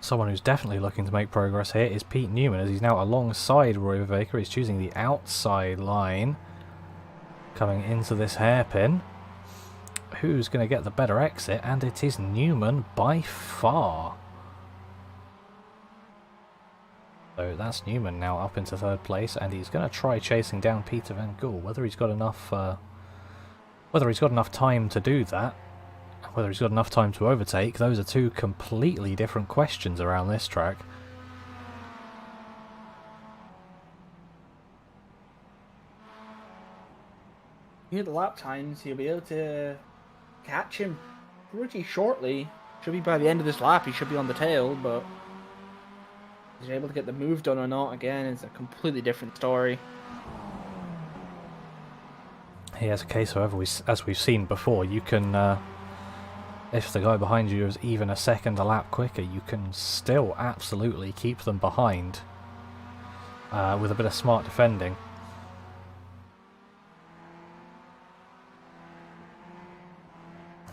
someone who's definitely looking to make progress here is Pete Newman, as he's now alongside Roy Vivaker. He's choosing the outside line, coming into this hairpin. Who's going to get the better exit? And it is Newman by far. So that's Newman now up into 3rd place, and he's going to try chasing down Peter Van Gool. Whether he's got enough time to do that, whether he's got enough time to overtake, those are 2 completely different questions around this track. Near the lap times, he'll be able to catch him pretty shortly. Should be by the end of this lap, he should be on the tail, but is he able to get the move done or not, again, is a completely different story. He has a case, however, as we've seen before, you can, if the guy behind you is even a second a lap quicker, you can still absolutely keep them behind with a bit of smart defending.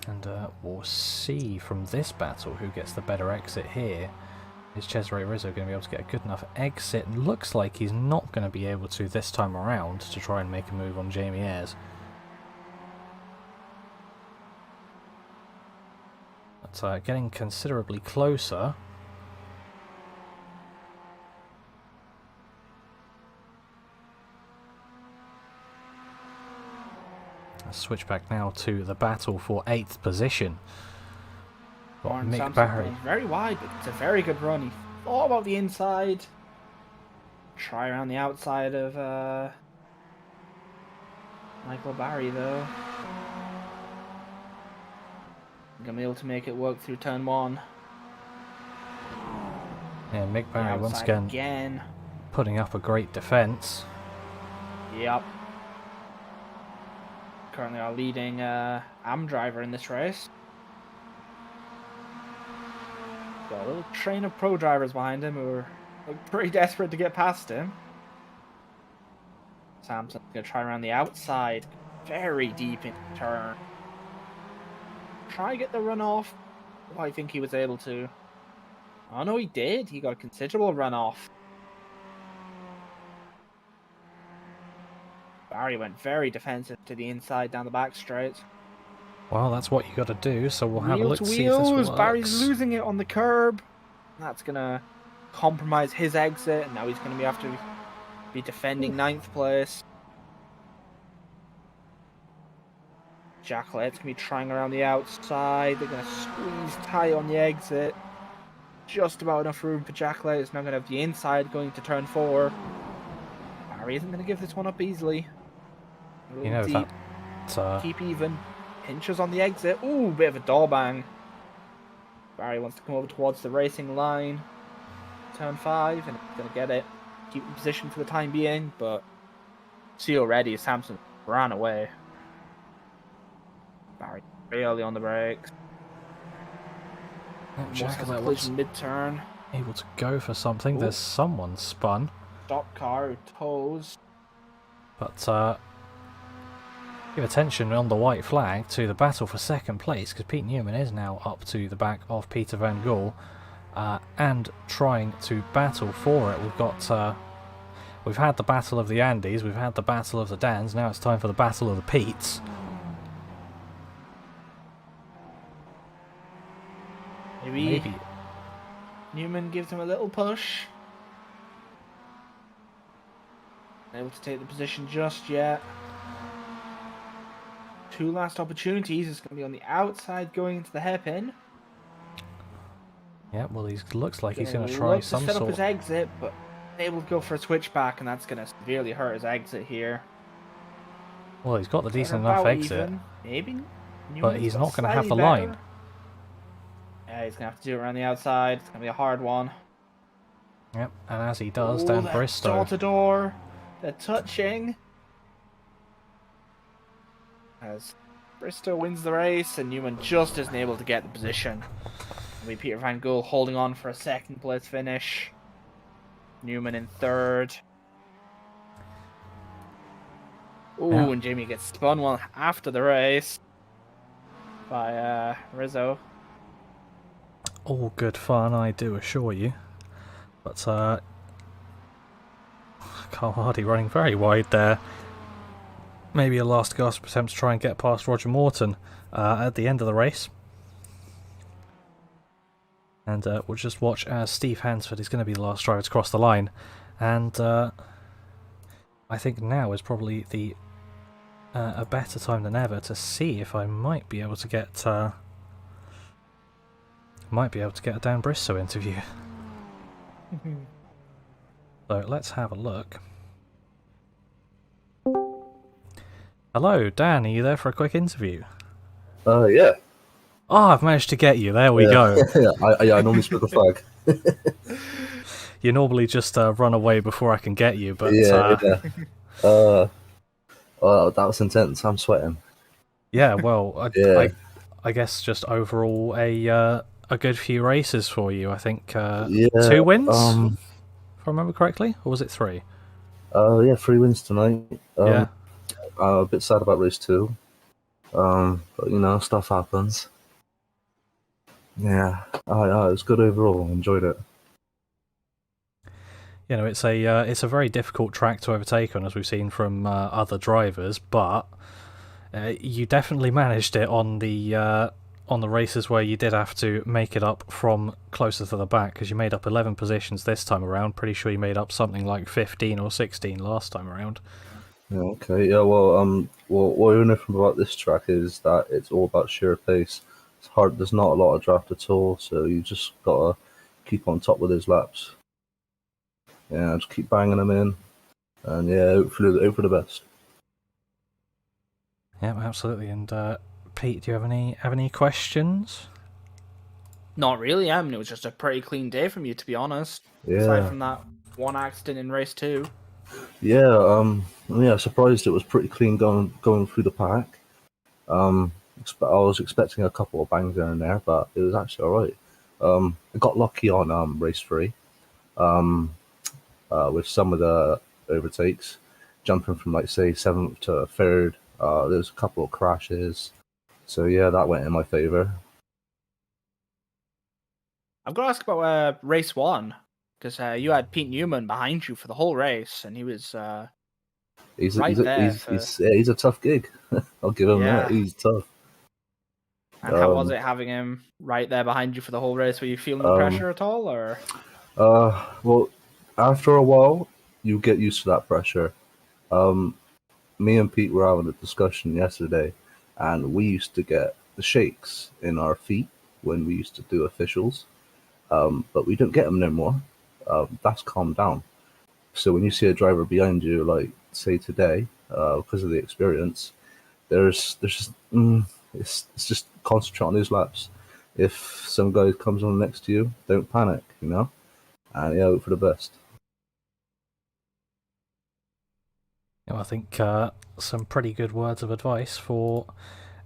And we'll see from this battle who gets the better exit here. Is Cesare Rizzo going to be able to get a good enough exit? Looks like he's not going to be able to this time around to try and make a move on Jamie Ayres. But getting considerably closer. Let's switch back now to the battle for 8th position. Got Warren Mick Sampson Barry. runs very wide, but it's a very good run. He thought about the inside. Try around the outside of Michael Barry, though. Gonna be able to make it work through turn 1. Yeah, Mick Barry once Outside again putting up a great defence. Yep. Currently our leading AM driver in this race. Got a little train of pro drivers behind him who are pretty desperate to get past him. Sampson's going to try around the outside. Very deep into the turn. Try get the run off. Oh, I think he was able to. Oh no, he did. He got a considerable run off. Barry went very defensive to the inside down the back straight. Well, that's what you got to do, so we'll have a Wheel look to to see if this wheels. works. Barry's losing it on the curb. That's going to compromise his exit, and now he's going to have to be defending 9th place. Jack Let's going to be trying around the outside. They're going to squeeze tight on the exit. Just about enough room for Jack Let. It's now going to have the inside going to turn 4. Barry isn't going to give this one up easily. A You little know deep, that keep even. Pinches on the exit. Ooh, bit of a door bang. Barry wants to come over towards the racing line. Turn 5, and he's going to get it. Keep in position for the time being, but see already, Samson ran away. Barry really on the brakes. Almost has a collision mid-turn. able to go for something. Ooh. There's someone spun, Stop car who toes. but give attention on the white flag to the battle for second place, because Pete Newman is now up to the back of Peter Van Gool and trying to battle for it. We've had the battle of the Andes, we've had the battle of the Dans, now it's time for the battle of the Petes. Maybe Newman gives him a little push. Able to take the position just yet. 2 last opportunities. It's going to be on the outside going into the hairpin. Yeah, well, he looks like he's going to try some set up sort his exit, but able to go for a switchback, and that's going to severely hurt his exit here. Well, he's got the decent About enough exit, even. Maybe. but Newman's he's got not going to have the slightly line. better. Yeah, he's going to have to do it around the outside. It's going to be a hard one. Yep, and as he does, Ooh, down that Bristow. Door to door. They're touching. As Bristow wins the race, and Newman just isn't able to get the position. It'll be Peter Van Gool holding on for a second place finish. Newman in third. Ooh, Yeah. and Jamie gets spun one after the race by Rizzo. All good fun, I do assure you. But Carl Hardy running very wide there. Maybe a last gasp attempt to try and get past Roger Morton at the end of the race. And we'll just watch as Steve Hansford is going to be the last driver to cross the line. And I think now is probably the a better time than ever to see if I might be able to get a Dan Bristow interview. So let's have a look. Hello, Dan, are you there for a quick interview? Yeah. Oh, I've managed to get you, there we go. I normally split the flag. You normally just run away before I can get you, but Well, that was intense. I'm sweating. yeah, well, Yeah. I guess just overall a good few races for you. I think 2 wins, if I remember correctly, or was it 3? Yeah, 3 wins tonight. Yeah. I'm a bit sad about race 2. But you know, stuff happens. Yeah, it was good overall. Enjoyed it. You know, it's a very difficult track to overtake on, as we've seen from other drivers, but you definitely managed it on the races where you did have to make it up from closer to the back, because you made up 11 positions this time around. Pretty sure you made up something like 15 or 16 last time around. Yeah, okay. Yeah, well, what you know from about this track is that it's all about sheer pace. It's hard. There's not a lot of draft at all, so you just gotta keep on top with those laps. Yeah, just keep banging them in, and yeah, hope for the best. Yeah, absolutely. And Pete, do you have any questions? Not really. I mean, it was just a pretty clean day from you, to be honest. Yeah. Aside from that one accident in race 2. Yeah, surprised it was pretty clean going through the pack. I was expecting a couple of bangs here and there, but it was actually alright. I got lucky on race 3, with some of the overtakes, jumping from like say 7th to 3rd. There's a couple of crashes, so yeah, that went in my favour. I've got to ask about race 1, because you had Pete Newman behind you for the whole race, and he was He's right there. he's a tough gig. I'll give him that. He's tough. And how was it having him right there behind you for the whole race? Were you feeling the pressure at all, or? Well, after a while, you get used to that pressure. Me and Pete were having a discussion yesterday, and we used to get the shakes in our feet when we used to do officials, but we don't get them no more. That's calmed down. So when you see a driver behind you, like say today, because of the experience, there's just it's just concentrate on those laps. If some guy comes on next to you, don't panic, and hope for the best. I think some pretty good words of advice for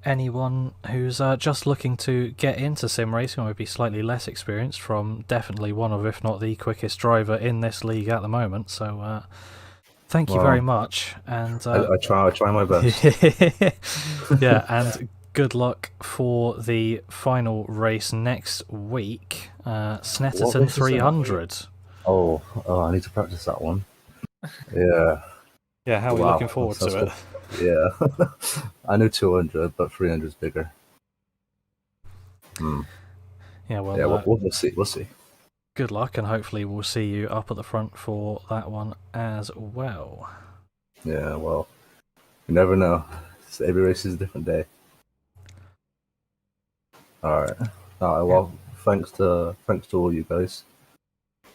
anyone who's just looking to get into sim racing or maybe slightly less experienced from definitely one of, if not the quickest driver in this league at the moment. So thank you very much. And I try my best. yeah, and good luck for the final race next week, Snetterton 300. Oh, I need to practice that one. Yeah. Yeah, how are you looking forward to it? Yeah. I know 200, but 300 is bigger. Yeah, well, yeah, we'll see. We'll see. Good luck, and hopefully we'll see you up at the front for that one as well. Yeah, well, you never know. Every race is a different day. All right. Well, thanks to all you guys.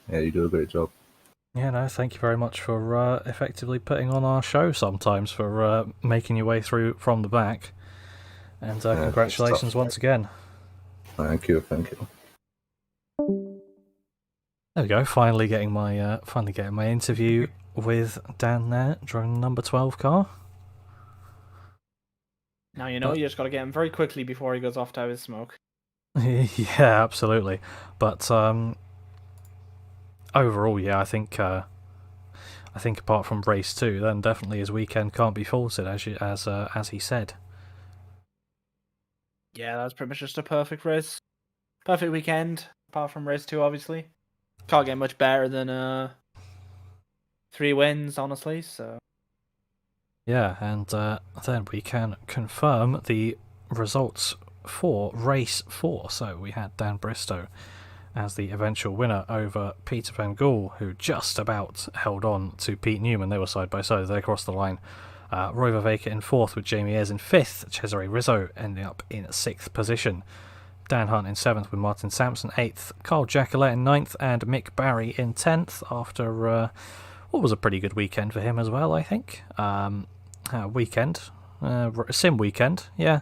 Yeah, you do a great job. Yeah, no, thank you very much for effectively putting on our show sometimes, for making your way through from the back. And congratulations once again. Thank you. There we go, finally getting my interview with Dan there, driving the number 12 car. Now you just got to get him very quickly before he goes off to have his smoke. Yeah, absolutely. But overall, yeah, I think apart from race 2, then definitely his weekend can't be faulted, as he said. Yeah, that was pretty much just a perfect race, perfect weekend. Apart from race 2, obviously, can't get much better than 3 wins, honestly. So yeah, and then we can confirm the results for race 4. So we had Dan Bristow as the eventual winner over Peter Van Gool, who just about held on to Pete Newman. They were side by side, they crossed the line. Roy Vervaeke in 4th with Jamie Ayres in 5th. Cesare Rizzo ending up in 6th position. Dan Hunt in 7th with Martin Sampson 8th. Carl Jacquelet in 9th and Mick Barry in 10th after what was a pretty good weekend for him as well, I think. Sim weekend, yeah.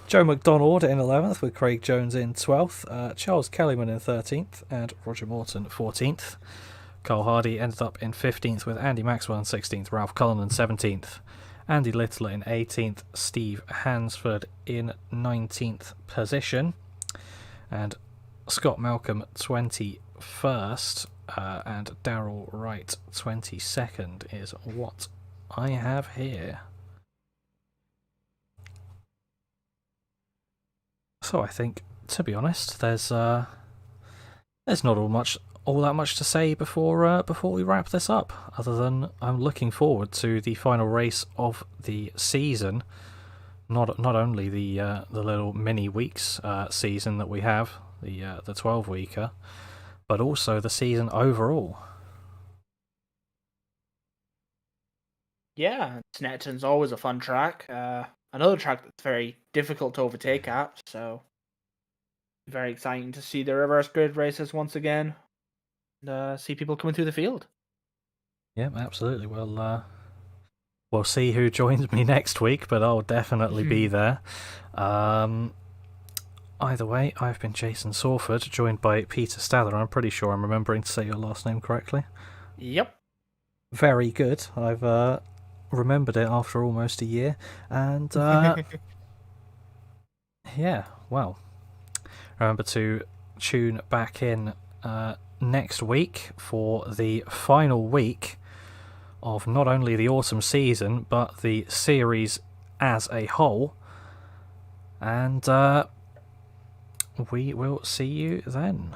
Joe McDonald in 11th with Craig Jones in 12th. Charles Kellyman in 13th and Roger Morton 14th. Carl Hardy ended up in 15th with Andy Maxwell in 16th, Ralph Cullen in 17th, Andy Little in 18th, Steve Hansford in 19th position, and Scott Malcolm 21st, and Darrell Wright 22nd is what I have here. So I think, to be honest, there's not all that much to say before we wrap this up, other than I'm looking forward to the final race of the season. Not only the little mini weeks season that we have, the 12-weeker, but also the season overall. yeah, Snetterton's always a fun track. Another track that's very difficult to overtake at. So very exciting to see the reverse grid races once again. And see people coming through the field. Yeah, absolutely. Well, we'll see who joins me next week, but I'll definitely be there. Either way, I've been Jason Sawford, joined by Peter Stather. I'm pretty sure I'm remembering to say your last name correctly. Yep. Very good. I've remembered it after almost a year. And yeah, well, remember to tune back in next week for the final week of not only the autumn season but the series as a whole, and we will see you then.